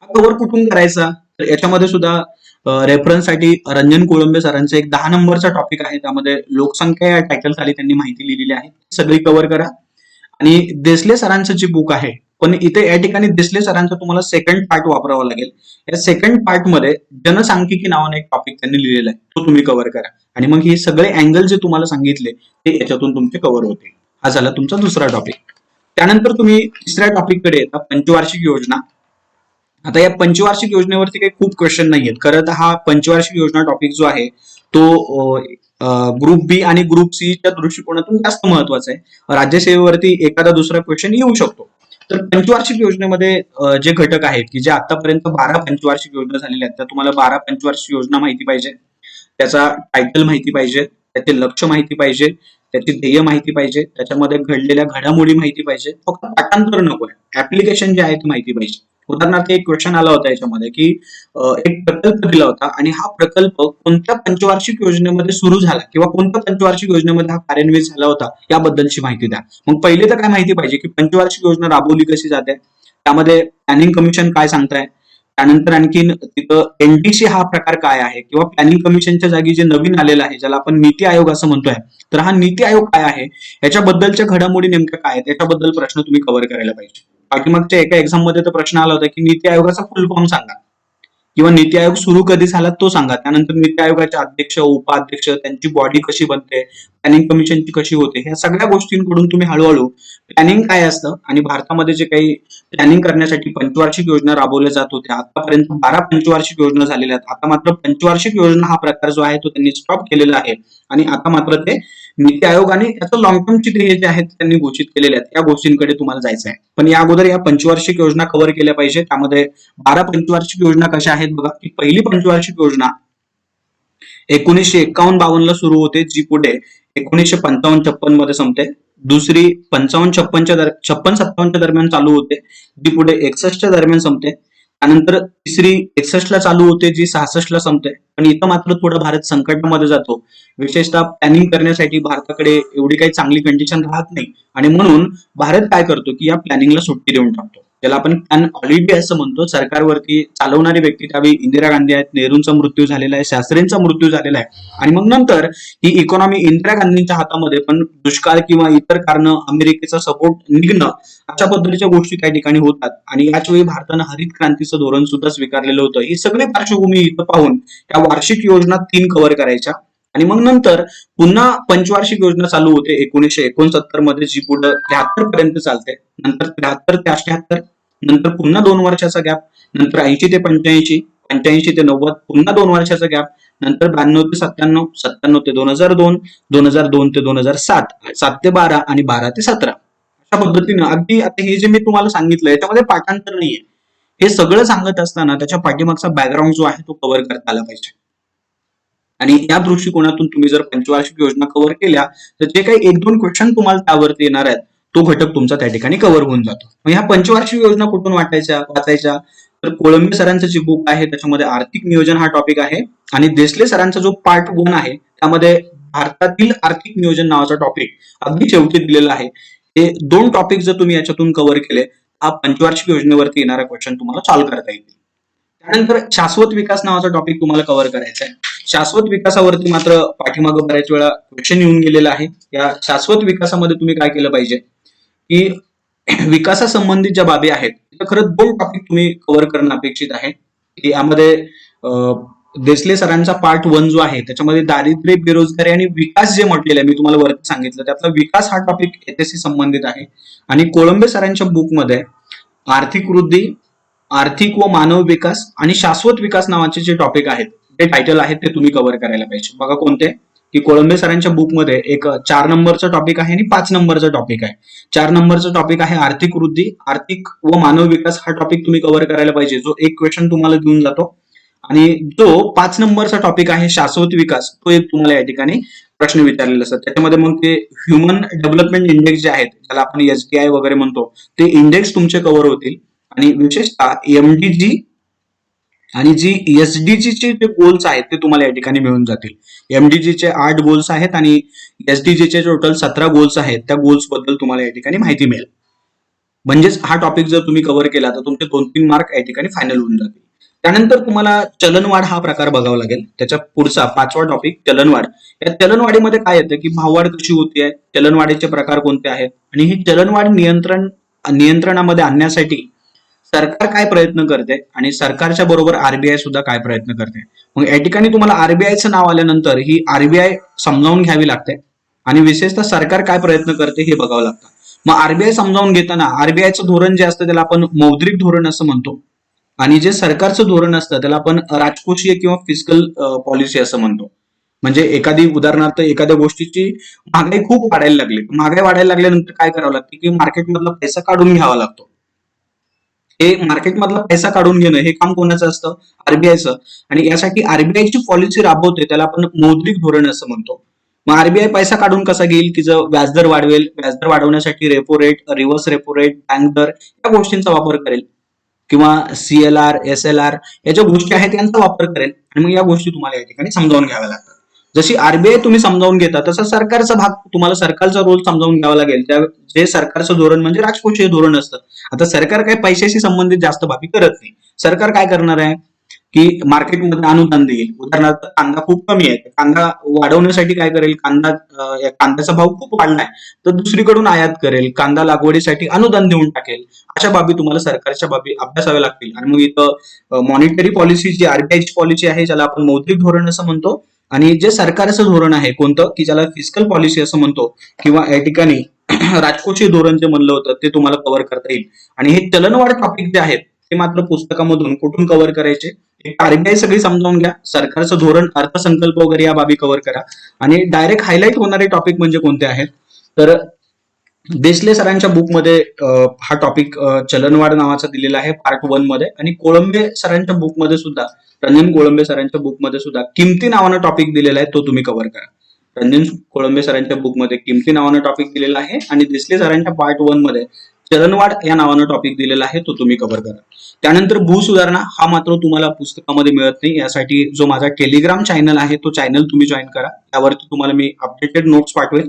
हा कव्हर कुठून करायचा, तर याच्यामध्ये सुद्धा रेफरन्ससाठी रंजन कोळंबे सरांचा एक 10 नंबरचा टॉपिक आहे, त्यामध्ये लोकसंख्या या टायटल खाली त्यांनी माहिती लिहिलेली आहे, सगळी कव्हर करा. आणि देसले सरांचं जे बुक आहे, पण इथे या ठिकाणी देसले सरांचा तुम्हाला सेकंड पार्ट वापरावा लागेल. या सेकंड पार्ट मध्ये जनसांख्यिकी नावाने एक टॉपिक त्यांनी लिहिलेला आहे, तो तुम्ही कव्हर करा. आणि मग हे सगळे अँगल जे तुम्हाला सांगितले ते याच्यातून तुमचे कव्हर होतील. हा झाला तुमचा दुसरा टॉपिक. त्यानंतर तुम्ही तिसऱ्या टॉपिक कडे येता, पंचवार्षिक योजना. आता या पंचवार्षिक योजनेवरती काही खूप क्वेश्चन नाहीयेत. खरं तर हा पंचवार्षिक योजना टॉपिक जो आहे तो ग्रुप बी आणि ग्रुप सी च्या दृष्टिकोनातून जास्त महत्वाचा आहे. राज्यसेवेवरती एखादा दुसरा क्वेश्चन येऊ शकतो. तर पंचवार्षिक योजनेमध्ये जे घटक आहेत, की जे आतापर्यंत 12 पंचवार्षिक योजना झालेल्या आहेत, त्या तुम्हाला 12 पंचवार्षिक योजना माहिती पाहिजे. त्याचा टायटल माहिती पाहिजे, त्याचे लक्ष माहिती पाहिजे, त्याची ध्येय माहिती पाहिजे, त्याच्यामध्ये घडलेल्या घडामोडी माहिती पाहिजे. फक्त पाठांतर नको आहे, ऍप्लिकेशन जे आहे ते माहिती पाहिजे. उदाहरणार्थ एक क्वेश्चन आला होता याच्यामध्ये की एक प्रकल्प दिला होता आणि हा प्रकल्प कोणत्या पंचवार्षिक योजनेमध्ये सुरू झाला किंवा कोणत्या पंचवार्षिक योजनेमध्ये हा कार्यान्वित झाला होता याबद्दलची माहिती द्या. मग पहिले तर काय माहिती पाहिजे की पंचवार्षिक योजना राबवली कशी जाते, त्यामध्ये प्लॅनिंग कमिशन काय सांगताय, त्यानंतर आणखीन तिथं एनडीसी हा प्रकार काय आहे किंवा प्लॅनिंग कमिशनच्या जागी जे नवीन आलेलं आहे ज्याला आपण नीती आयोग असं म्हणतोय, तर हा नीती आयोग काय आहे, याच्याबद्दलच्या घडामोडी नेमक्या काय आहेत याच्याबद्दल प्रश्न तुम्ही कव्हर करायला पाहिजे. पाठीमागच्या एका एक्झाम मध्ये तर प्रश्न आला होता की नीती आयोगाचा फुल फॉर्म सांगा किंवा नीती आयोग सुरू कधी झाला तो सांगा. त्यानंतर नीती आयोगाचे अध्यक्ष, उपाध्यक्ष, त्यांची बॉडी कशी बनते, प्लॅनिंग कमिशनची कशी होते, ह्या सगळ्या गोष्टींकडून तुम्ही हळूहळू प्लॅनिंग काय असतं आणि भारतामध्ये जे काही प्लॅनिंग करण्यासाठी पंचवार्षिक योजना राबवल्या जात होत्या, आतापर्यंत 12 पंचवार्षिक योजना झालेल्या आहेत. आता मात्र पंचवार्षिक योजना हा प्रकार जो आहे तो त्यांनी स्टॉप केलेला आहे आणि आता मात्र ते नीती आयोग आणि त्याचं लॉंग टर्मची ध्येय जे आहेत त्यांनी घोषित केलेले आहेत, या गोष्टींकडे तुम्हाला जायचं आहे. पण या अगोदर या पंचवार्षिक योजना कव्हर केल्या पाहिजे. त्यामध्ये 12 पंचवार्षिक योजना कशा आहेत बघा, की पहिली पंचवार्षिक योजना 1951-52 ला सुरू होते, जी पुढे 1955-56 मध्ये संपते. दुसरी 55-56-57 दरम्यान चालू होते, जी पुढे 61 दरम्यान संपते. त्यानंतर तिसरी 61 ला चालू होते, जी 66 ला संपते. पण इथं मात्र थोडं भारत संकटामध्ये जातो, विशेषतः प्लॅनिंग करण्यासाठी भारताकडे एवढी काही चांगली कंडिशन राहत नाही आणि म्हणून भारत काय करतो की या प्लॅनिंगला सुट्टी देऊन टाकतो. त्याला आपण प्लॅन हॉलिडे असं म्हणतो. सरकारवरती चालवणारी व्यक्ती त्यावेळी इंदिरा गांधी आहेत, नेहरूंचा मृत्यू झालेला आहे, शास्त्रींचा मृत्यू झालेला आहे आणि मग नंतर ही इकॉनॉमी इंदिरा गांधींच्या हातामध्ये, पण दुष्काळ किंवा इतर कारण, अमेरिकेचा सपोर्ट निघणं, अशा पद्धतीच्या गोष्टी काही ठिकाणी होतात आणि याच वेळी भारतानं हरित क्रांतीचं धोरण सुद्धा स्वीकारलेलं होतं. ही सगळी पार्श्वभूमी इथं पाहून या वार्षिक योजना 3 कव्हर करायच्या आणि मग नंतर पुन्हा पंचवार्षिक योजना चालू होते 1969 मध्ये, जी पुढे 73 पर्यंत चालते. नंतर 73 ते 78, नंतर पुन्हा 2 वर्षाचा गॅप, नंतर 80 ते 85, 85 ते 90, पुन्हा 2 वर्षाचा गॅप, नंतर 92 ते 97, 97 ते 2002, 2002 ते 2007, 7 ते 12 आणि 12 ते 17. अशा पद्धतीनं अगदी आता हे जे मी तुम्हाला सांगितलं याच्यामध्ये पाठांतर नाहीये. हे सगळं सांगत असताना त्याच्या पाठीमागचा बॅकग्राऊंड जो आहे तो कव्हर करता आला पाहिजे आणि या दृष्टिकोनातून तुम्ही जर पंचवार्षिक योजना कव्हर केल्या तर जे काही 1-2 क्वेश्चन तुम्हाला त्यावरती येणार आहेत तो घटक तुमचा त्या ठिकाणी कव्हर होऊन जातो. मग ह्या पंचवार्षिक योजना कुठून वाचायच्या, तर कोळंबे सरांचं जे बुक आहे त्याच्यामध्ये आर्थिक नियोजन हा टॉपिक आहे आणि देसले सरांचा जो पार्ट 1 आहे त्यामध्ये भारतातील आर्थिक नियोजन नावाचा टॉपिक अगदी शेवटी दिलेला आहे. हे 2 टॉपिक जर तुम्ही याच्यातून कव्हर केले, हा पंचवार्षिक योजनेवरती येणारा क्वेश्चन तुम्हाला सॉल्व्ह करता येईल. त्यानंतर शाश्वत विकास नावाचा टॉपिक तुम्हाला कव्हर करायचा आहे. शाश्वत विकासावरती मात्र पाठीमागं बऱ्याच वेळा क्वेश्चन येऊन गेलेला आहे. या शाश्वत विकासामध्ये तुम्ही काय केलं पाहिजे की विकासासंबंधित ज्या बाबी आहेत त्या खरंच 2 टॉपिक तुम्ही कव्हर करणं अपेक्षित आहे. की यामध्ये देसले सरांचा पार्ट 1 जो आहे त्याच्यामध्ये दारिद्र्य, बेरोजगारी आणि विकास जे म्हटलेलं आहे, मी तुम्हाला वरती सांगितलं त्यातला विकास हा टॉपिक याच्याशी संबंधित आहे आणि कोळंबे सरांच्या बुकमध्ये आर्थिक वृद्धी, आर्थिक व मानव विकास आणि शाश्वत विकास नावाचे जे टॉपिक आहेत, ते टायटल आहेत ते तुम्ही कव्हर करायला पाहिजे. बघा कोणते, की कोळंबे सरांच्या बुकमध्ये एक 4 नंबरचा टॉपिक आहे आणि 5 नंबरचा टॉपिक आहे. 4 नंबरचा टॉपिक आहे आर्थिक वृद्धी, आर्थिक व मानव विकास हा टॉपिक तुम्ही कव्हर करायला पाहिजे, जो एक क्वेश्चन तुम्हाला देऊन जातो आणि जो 5 नंबरचा टॉपिक आहे शाश्वत विकास, तो एक तुम्हाला या ठिकाणी प्रश्न विचारलेला असतात. त्याच्यामध्ये मग ते ह्युमन डेव्हलपमेंट इंडेक्स जे आहेत ज्याला आपण SDI वगैरे म्हणतो, ते इंडेक्स तुमचे कव्हर होतील आणि विशेषतः MDG आणि जी SDG चे जे गोल्स आहेत ते तुम्हाला या ठिकाणी मिळून जातील. MDG चे 8 गोल्स आहेत आणि SDG चे टोटल 17 गोल्स आहेत. त्या गोल्स बद्दल तुम्हाला या ठिकाणी माहिती मिळेल. म्हणजेच हा टॉपिक जर तुम्ही कव्हर केला तर तुमचे 2-3 मार्क या ठिकाणी फायनल होऊन जातील. त्यानंतर तुम्हाला चलनवाढ हा प्रकार बघावा लागेल. त्याच्या पुढचा 5वा टॉपिक चलनवाढ. या चलनवाढीमध्ये काय येतं की भाववाढ कशी होतीये, चलनवाढीचे प्रकार कोणते आहेत आणि ही चलनवाढ नियंत्रणामध्ये आणण्यासाठी सरकार काय प्रयत्न करते आणि सरकारच्या बरोबर RBI सुद्धा काय प्रयत्न करते. मग या ठिकाणी तुम्हाला RBIचं नाव आल्यानंतर ही RBI समजावून घ्यावी लागते आणि विशेषतः सरकार काय प्रयत्न करते हे बघावं लागतं. मग RBI समजावून घेताना RBIचं धोरण जे असतं त्याला आपण मौद्रिक धोरण असं म्हणतो आणि जे सरकारचं धोरण असतं त्याला आपण राजकोषीय किंवा फिस्कल पॉलिसी असं म्हणतो. म्हणजे उदाहरणार्थ एखाद्या गोष्टीची महागाई खूप वाढायला लागली, महागाई वाढायला लागल्यानंतर काय करावं लागतं की मार्केटमधला पैसा काढून घ्यावा लागतो. हे मार्केटमधला पैसा काढून घेणं हे काम कोणाचं असतं, RBIचं, आणि यासाठी RBIची पॉलिसी राबवते त्याला आपण मौद्रिक धोरण असं म्हणतो. मग RBI पैसा काढून कसा घेईल, की जर व्याजदर वाढवेल, व्याजदर वाढवण्यासाठी repo rate, reverse repo rate, bank दर या गोष्टींचा वापर करेल. किंवा CLR, SLR या ज्या गोष्टी आहेत त्यांचा वापर करेल आणि मग या गोष्टी तुम्हाला या ठिकाणी समजावून घ्याव्या लागतात. जशी RBI तुम्ही समजावून घेता तसा सरकारचा भाग तुम्हाला सरकारचा रोल समजावून घ्यावा लागेल. त्या जे सरकारचं धोरण म्हणजे राजकोषीय धोरण असतं. आता सरकार काही पैशाशी संबंधित जास्त बाबी करत नाही. सरकार काय करणार आहे की मार्केटमध्ये अनुदान देईल. उदाहरणार्थ कांदा खूप कमी आहे, कांदा वाढवण्यासाठी काय करेल, कांद्याचा भाव खूप वाढलाय तर दुसरीकडून आयात करेल, कांदा लागवडीसाठी अनुदान देऊन टाकेल. अशा बाबी तुम्हाला सरकारच्या बाबी अभ्यासाव्या लागतील. आणि मग इथं मॉनिटरी पॉलिसी जी RBIची पॉलिसी आहे ज्याला आपण मौद्रिक धोरण असं म्हणतो, आणि जे सरकारचं धोरण आहे कोणतं की ज्याला फिस्कल पॉलिसी असं म्हणतो, किंवा या ठिकाणी राजकोषीय धोरण जे म्हणलं होतं ते तुम्हाला कव्हर करता येईल. आणि हे चलनवाढ टॉपिक जे आहेत ते मात्र पुस्तकामधून कुठून कव्हर करायचे, एक RBI सगळी समजावून घ्या, सरकारचं धोरण, अर्थसंकल्प वगैरे या बाबी कव्हर करा. आणि डायरेक्ट हायलाईट होणारे टॉपिक म्हणजे कोणते आहेत तर देसले सरांच्या बुकमध्ये हा टॉपिक चलनवाढ नावाचा दिलेला आहे पार्ट 1 मध्ये. आणि कोळंबे सरांच्या बुकमध्ये सुद्धा, रंजन कोळंबे सरांच्या बुकमध्ये सुद्धा किमती नावानं टॉपिक दिलेला आहे, तो तुम्ही कव्हर करा. रंजन कोळंबे सरांच्या बुकमध्ये किमती नावानं टॉपिक दिलेला आहे आणि देसले सरांच्या पार्ट 1 मध्ये चलनवाढ या नावानं टॉपिक दिलेला आहे, तो तुम्ही कव्हर करा. त्यानंतर भूसुधारणा हा मात्र तुम्हाला पुस्तकामध्ये मिळत नाही. यासाठी जो माझा टेलिग्राम चॅनल आहे तो चॅनल तुम्ही जॉईन करा, त्यावरती तुम्हाला मी अपडेटेड नोट्स पाठवेल.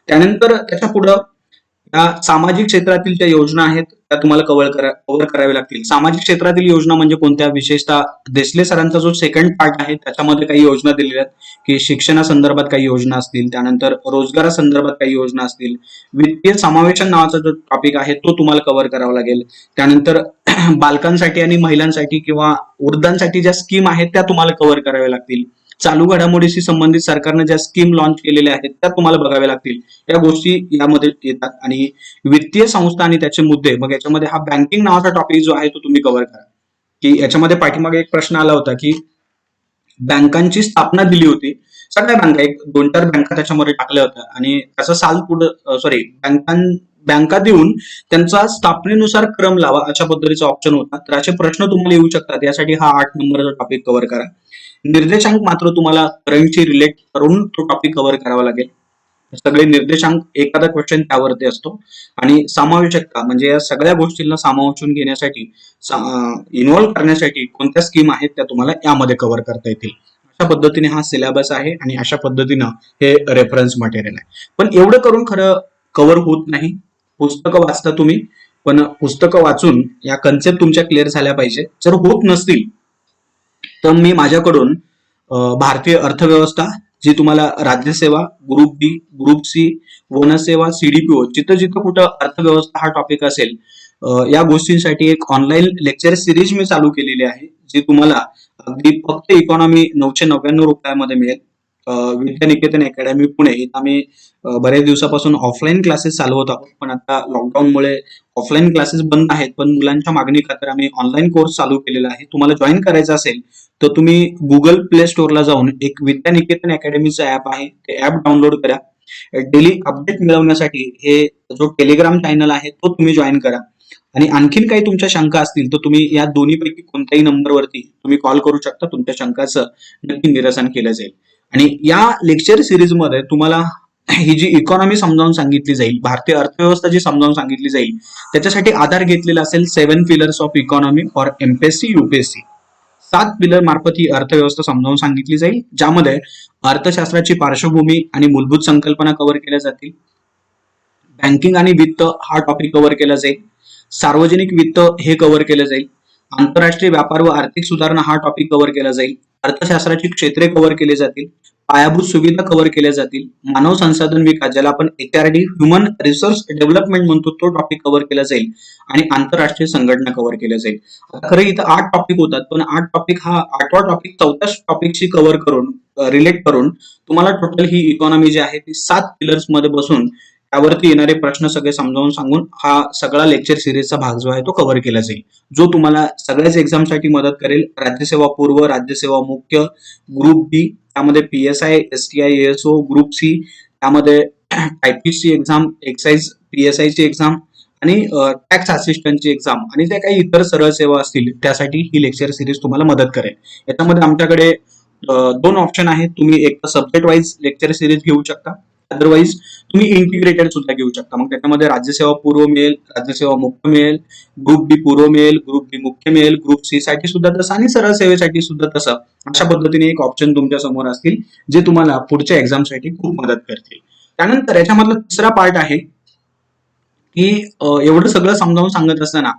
त्यानंतर त्याच्या पुढं या सामाजिक क्षेत्रातील ज्या योजना आहेत त्या तुम्हाला कव्हर कराव्या लागतील. सामाजिक क्षेत्रातील योजना म्हणजे कोणत्या, विशेषतः देसले सरांचा जो सेकंड पार्ट आहे त्याच्यामध्ये काही योजना दिलेल्या आहेत की शिक्षणासंदर्भात काही योजना असतील, त्यानंतर रोजगारासंदर्भात काही योजना असतील, वित्तीय समावेशन नावाचा जो टॉपिक आहे तो तुम्हाला कव्हर करावा लागेल. त्यानंतर बालकांसाठी आणि महिलांसाठी किंवा वृद्धांसाठी ज्या स्कीम आहेत त्या तुम्हाला कव्हर कराव्या लागतील. चालू घडामोडीशी संबंधित सरकारने ज्या स्कीम लॉन्च केलेल्या आहेत त्या तुम्हाला बघाव्या लागतील. या गोष्टी यामध्ये येतात. आणि वित्तीय संस्था आणि त्याचे मुद्दे, मग याच्यामध्ये हा बँकिंग नावाचा टॉपिक जो आहे तो तुम्ही कव्हर करा. की याच्यामध्ये पाठीमागे एक प्रश्न आला होता की बँकांची स्थापना दिली होती, सगळ्या बँका, एक 2-4 बँका त्याच्यामध्ये टाकल्या होत्या आणि त्याचा साल पुढे बँका देऊन त्यांचा स्थापनेनुसार क्रम लावा अशा पद्धतीचा ऑप्शन होता. तर असे प्रश्न तुम्हाला येऊ शकतात, यासाठी हा 8 नंबरचा टॉपिक कव्हर करा. निर्देशांक मात्र तुम्हाला करंटशी रिलेट करून तो टॉपिक कव्हर करावा लागेल. सगळे निर्देशांक एखादा क्वेश्चन त्यावरती असतो. आणि समावेशकता म्हणजे या सगळ्या गोष्टींना सामावून घेण्यासाठी, इन्व्हॉल्व्ह करण्यासाठी कोणत्या स्कीम आहेत त्या तुम्हाला यामध्ये कव्हर करता येतील. अशा पद्धतीने हा सिलेबस आहे आणि अशा पद्धतीनं हे रेफरन्स मटेरियल आहे. पण एवढं करून खरं कव्हर होत नाही. पुस्तकं वाचता तुम्ही, पण पुस्तकं वाचून या कन्सेप्ट तुमच्या क्लिअर झाल्या पाहिजे. जर होत नसतील तर मी माझ्याकडून भारतीय अर्थव्यवस्था, जी तुम्हाला राज्यसेवा, ग्रुप बी, ग्रुप सी, वनसेवा, CDPO, जिथं जिथं कुठं अर्थव्यवस्था हा टॉपिक असेल, या गोष्टींसाठी एक ऑनलाईन लेक्चर सिरीज मी चालू केलेली आहे, जी तुम्हाला अगदी फक्त इकॉनॉमी 999 रुपयामध्ये मिळेल. विद्यानिकेतन अकॅडमी पुणे इथं आम्ही बऱ्याच दिवसापासून ऑफलाईन क्लासेस चालवत आहोत, पण आता लॉकडाऊनमुळे ऑफलाईन क्लासेस बंद आहेत. पण मुलांच्या मागणी खातर आम्ही ऑनलाईन कोर्स चालू केलेला आहे. तुम्हाला जॉईन करायचं असेल तर तुम्ही गुगल प्ले स्टोअरला जाऊन एक विद्यानिकेतन अकॅडमीचं ऍप आहे, ते ऍप डाउनलोड करा. डेली अपडेट मिळवण्यासाठी हे जो टेलिग्राम चॅनल आहे तो तुम्ही जॉईन करा. आणि आणखीन काही तुमच्या शंका असतील तर तुम्ही या दोन्हीपैकी कोणत्याही नंबरवरती तुम्ही कॉल करू शकता. तुमच्या शंकाचं नक्की निरसन केलं जाईल. आणि या लेक्चर सिरीज मध्ये तुम्हाला ही जी इकॉनॉमी समजावून सांगितली जाईल, भारतीय अर्थव्यवस्था जी समजावून सांगितली जाईल, त्याच्यासाठी आधार घेतलेला असेल 7 pillars of economy for MPSC UPSC. 7 pillar मार्फत ही अर्थव्यवस्था समजावून सांगितली जाईल, ज्यामध्ये अर्थशास्त्राची पार्श्वभूमी आणि मूलभूत संकल्पना कव्हर केल्या जातील. बँकिंग आणि वित्त हा टॉपिक कव्हर केला जाईल. सार्वजनिक वित्त हे कव्हर केलं जाईल. आंतरराष्ट्रीय व्यापार व आर्थिक सुधारणा हा टॉपिक कव्हर केला जाईल. अर्थशास्त्राची क्षेत्रे कव्हर केली जातील. पायाभूत सुविधा कव्हर केल्या जातील. मानव संसाधन विकास, ज्याला आपण HRD, ह्युमन रिसोर्स डेव्हलपमेंट म्हणतो, तो टॉपिक कव्हर केला जाईल. आणि आंतरराष्ट्रीय संघटना कव्हर केल्या जाईल. खरं इथं 8 टॉपिक होतात, पण 8 टॉपिक हा 8वा टॉपिक 4थ्या टॉपिकशी कव्हर करून, रिलेट करून तुम्हाला टोटल ही इकॉनॉमी जी आहे ती 7 पिलर्स मध्ये बसून त्यावरती येणारे प्रश्न सगळे समजावून सांगून हा सगळा लेक्चर सिरीजचा भाग जो आहे तो कव्हर केला जाईल, जो तुम्हाला सगळ्याच एक्झामसाठी मदत करेल. राज्यसेवा पूर्व, राज्यसेवा मुख्य, ग्रुप बी, त्यामध्ये PSI, STI, ASO, group C, त्यामध्ये IPC एक्झाम, एक्साइज PSI ची एक्झाम आणि टॅक्स असिस्टंटची एक्झाम आणि ज्या काही इतर सरळ सेवा असतील त्यासाठी ही लेक्चर सिरीज तुम्हाला मदत करेल. याच्यामध्ये आमच्याकडे 2 ऑप्शन आहेत. तुम्ही एक तर सब्जेक्ट वाईज लेक्चर सिरीज घेऊ शकता, अदरवाईज तुम्ही इंटिग्रेटेड सुद्धा घेऊ शकता. मग त्याच्यामध्ये राज्यसेवा पूर्व मिळेल, राज्यसेवा मुख्य मिळेल, ग्रुप बी पूर्व मिळेल, ग्रुप बी मुख्य मिळेल, ग्रुप सी साठी सुद्धा तसं आणि सरळ सेवेसाठी सुद्धा तसं. अशा पद्धतीने एक ऑप्शन तुमच्या समोर असतील जे तुम्हाला पुढच्या एक्झामसाठी खूप मदत करतील. त्यानंतर याच्यामधला तिसरा पार्ट आहे की एवढं सगळं समजावून सांगत असताना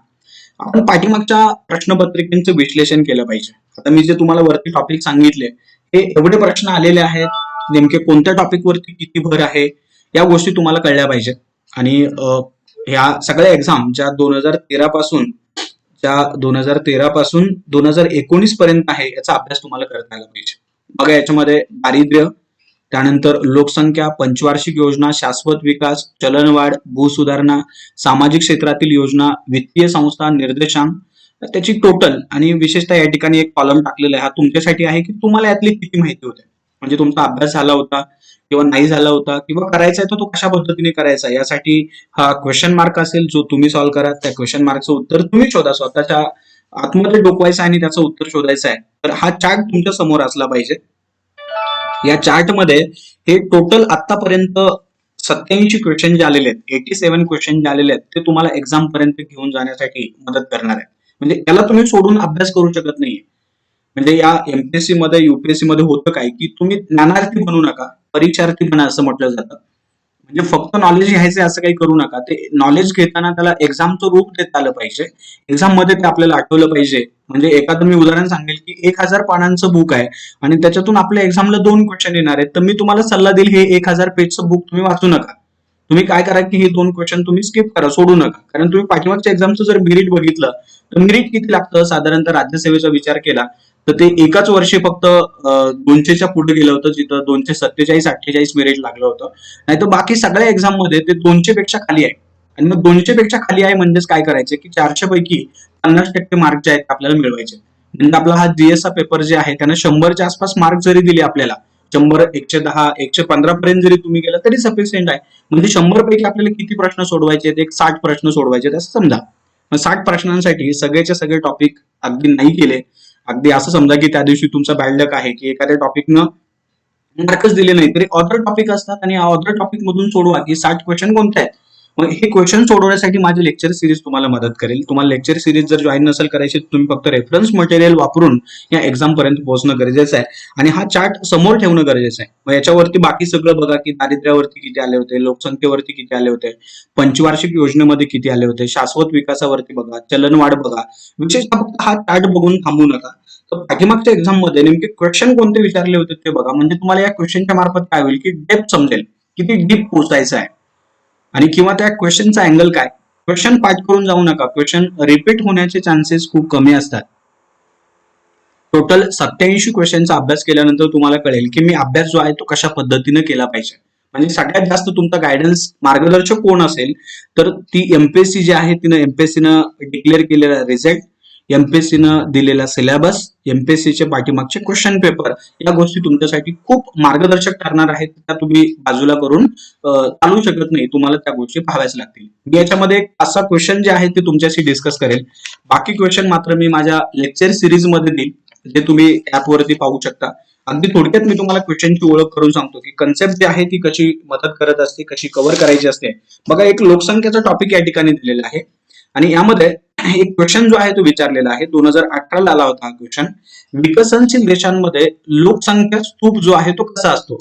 आपण पाठीमागच्या प्रश्नपत्रिकेचं विश्लेषण केलं पाहिजे. आता मी जे तुम्हाला वरती टॉपिक सांगितले हे एवढे प्रश्न आलेले आहेत, नेमके कोणत्या टॉपिक वरती किती भर आहे या गोष्टी तुम्हाला कळल्या पाहिजेत. आणि ह्या सगळ्या एक्झाम ज्या 2013 पासून 2019 पर्यंत आहे याचा अभ्यास तुम्हाला करता आला पाहिजे. बघा याच्यामध्ये दारिद्र्य, त्यानंतर लोकसंख्या, पंचवार्षिक योजना, शाश्वत विकास, चलनवाढ, भूसुधारणा, सामाजिक क्षेत्रातील योजना, वित्तीय संस्था, निर्देशांक, त्याची टोटल आणि विशेषतः या ठिकाणी एक कॉलम टाकलेला आहे. हा तुमच्यासाठी आहे की तुम्हाला यातली किती माहिती होते, म्हणजे तुमचा अभ्यास झाला होता किंवा नाही झाला होता किंवा करायचा आहे तर तो कशा पद्धतीने करायचा. यासाठी हा क्वेश्चन मार्क असेल जो तुम्ही सॉल्व्ह करा. त्या क्वेश्चन मार्कचं उत्तर तुम्ही शोधा, स्वतःच्या आतमध्ये डोकवायचं आणि त्याचं उत्तर शोधायचं आहे. तर हा चार्ट तुमच्या समोर असला पाहिजे. या चार्ट मध्ये हे टोटल आतापर्यंत 87 क्वेश्चन जे आलेले आहेत, 87 क्वेश्चन जे आलेले आहेत ते तुम्हाला एक्झाम पर्यंत घेऊन जाण्यासाठी मदत करणार आहे. म्हणजे त्याला तुम्ही सोडून अभ्यास करू शकत नाहीये. म्हणजे या एमपीएससी मध्ये युपीएससी मध्ये होतं काय की तुम्ही ज्ञानार्थी बनू नका, परीक्षार्थी बना असं म्हटलं जातं. म्हणजे फक्त नॉलेज घ्यायचं असं काही करू नका. ते नॉलेज घेताना त्याला एक्झामचं रूप देता आलं पाहिजे. एक्झाम मध्ये ते आपल्याला आठवलं पाहिजे. म्हणजे एखादं मी उदाहरण सांगेल की 1000 पानांचं बुक आहे आणि त्याच्यातून आपल्या एक्झामला 2 क्वेश्चन येणार आहेत, तर मी तुम्हाला सल्ला देईल हे 1000 पेजचं बुक तुम्ही वाचू नका. तुम्ही काय करा की हे 2 क्वेश्चन तुम्ही स्किप करा, सोडू नका. कारण तुम्ही पाठीमागच्या एक्झामचं जर मेरिट बघितलं तर मेरिट किती लागतं, साधारणतः राज्यसेवेचा विचार केला तर ते एकाच वर्षी फक्त 200च्या पुढे गेलं होतं, जिथं 247-48 मेरिट लागलं होतं. नाही तर बाकी सगळ्या एक्झाम मध्ये ते 200 पेक्षा खाली आहे. आणि मग 200 पेक्षा खाली आहे म्हणजेच काय करायचे की 400 पैकी 50% मार्क जे आहेत आपल्याला मिळवायचे. म्हणजे आपला हा जीएसचा पेपर जे आहे त्यानं 100च्या आसपास मार्क जरी दिले आपल्याला, 100, 110, 115 पर्यंत जरी तुम्ही गेला तरी सफिशियंट आहे. म्हणजे 100 पैकी आपल्याला किती प्रश्न सोडवायचे आहेत, एक 60 प्रश्न सोडवायचे आहेत असं समजा. मग 60 प्रश्नांसाठी सगळेचे सगळे टॉपिक अगदी नाही केले, अगदी असं समजा की त्या दिवशी तुमचा बॅड लक आहे की एखाद्या टॉपिकनं मार्कच दिले नाही, तरी अदर टॉपिक असतात आणि अदर टॉपिक मधून सोडवा की 60 क्वेश्चन कोणते आहेत. मग हे क्वेश्चन सोडवण्यासाठी माझी लेक्चर सिरीज तुम्हाला मदत करेल. तुम्हाला लेक्चर सिरीज जर जॉईन नसेल करायची तुम्ही फक्त रेफरन्स मटेरियल वापरून या एक्झाम पर्यंत पोहोचणं गरजेचं आहे आणि हा चार्ट समोर ठेवणं गरजेचं आहे. मग याच्यावरती बाकी सगळं बघा की दारिद्र्यावरती किती आले होते, लोकसंख्येवरती किती आले होते, पंचवार्षिक योजनेमध्ये किती आले होते, शाश्वत विकासावरती बघा, चलनवाढ बघा. विशेषतः फक्त हा चार्ट बघून थांबू नका. तर पाठीमागच्या एक्झाम मध्ये नेमके क्वेश्चन कोणते विचारले होते ते बघा. म्हणजे तुम्हाला या क्वेश्चनच्या मार्फत काय होईल की डेप्थ समजेल, किती डीप पोहोचायचं आहे आणि किंवा त्या क्वेश्चनचा अँगल काय. क्वेश्चन पाठ करून जाऊ नका, क्वेश्चन रिपीट होण्याचे चान्सेस खूप कमी असतात. टोटल 87 क्वेश्चनचा अभ्यास केल्यानंतर तुम्हाला कळेल की मी अभ्यास जो आहे तो कशा पद्धतीने केला पाहिजे. म्हणजे सगळ्यात जास्त तुमचा गायडन्स मार्गदर्शक कोण असेल तर ती एमपीएससी जी आहे तिनं एमपीएससीनं डिक्लेअर केलेला रिझल्ट, एमपीएससीनं दिलेला सिलेबस, एमपीएससीचे पाठीमागचे क्वेश्चन पेपर या गोष्टी तुमच्यासाठी खूप मार्गदर्शक ठरणार आहेत. त्या तुम्ही बाजूला करून चालू शकत नाही, तुम्हाला त्या गोष्टी पाहाव्याच लागतील. मी याच्यामध्ये 5-6 क्वेश्चन जे आहेत ते तुमच्याशी डिस्कस करेल. बाकी क्वेश्चन मात्र मी माझ्या लेक्चर सिरीज मध्ये देईल, जे तुम्ही ऍपवरती पाहू शकता. अगदी थोडक्यात मी तुम्हाला क्वेश्चनची ओळख करून सांगतो की कन्सेप्ट जी आहे ती कशी मदत करत असते, कशी कव्हर करायची असते. बघा एक लोकसंख्येचा टॉपिक या ठिकाणी दिलेला आहे आणि यामध्ये एक क्वेश्चन जो आहे तो विचारलेला आहे. 2018 आला होता हा क्वेश्चन. विकसनशील देशांमध्ये लोकसंख्या स्तूप जो आहे तो कसा असतो,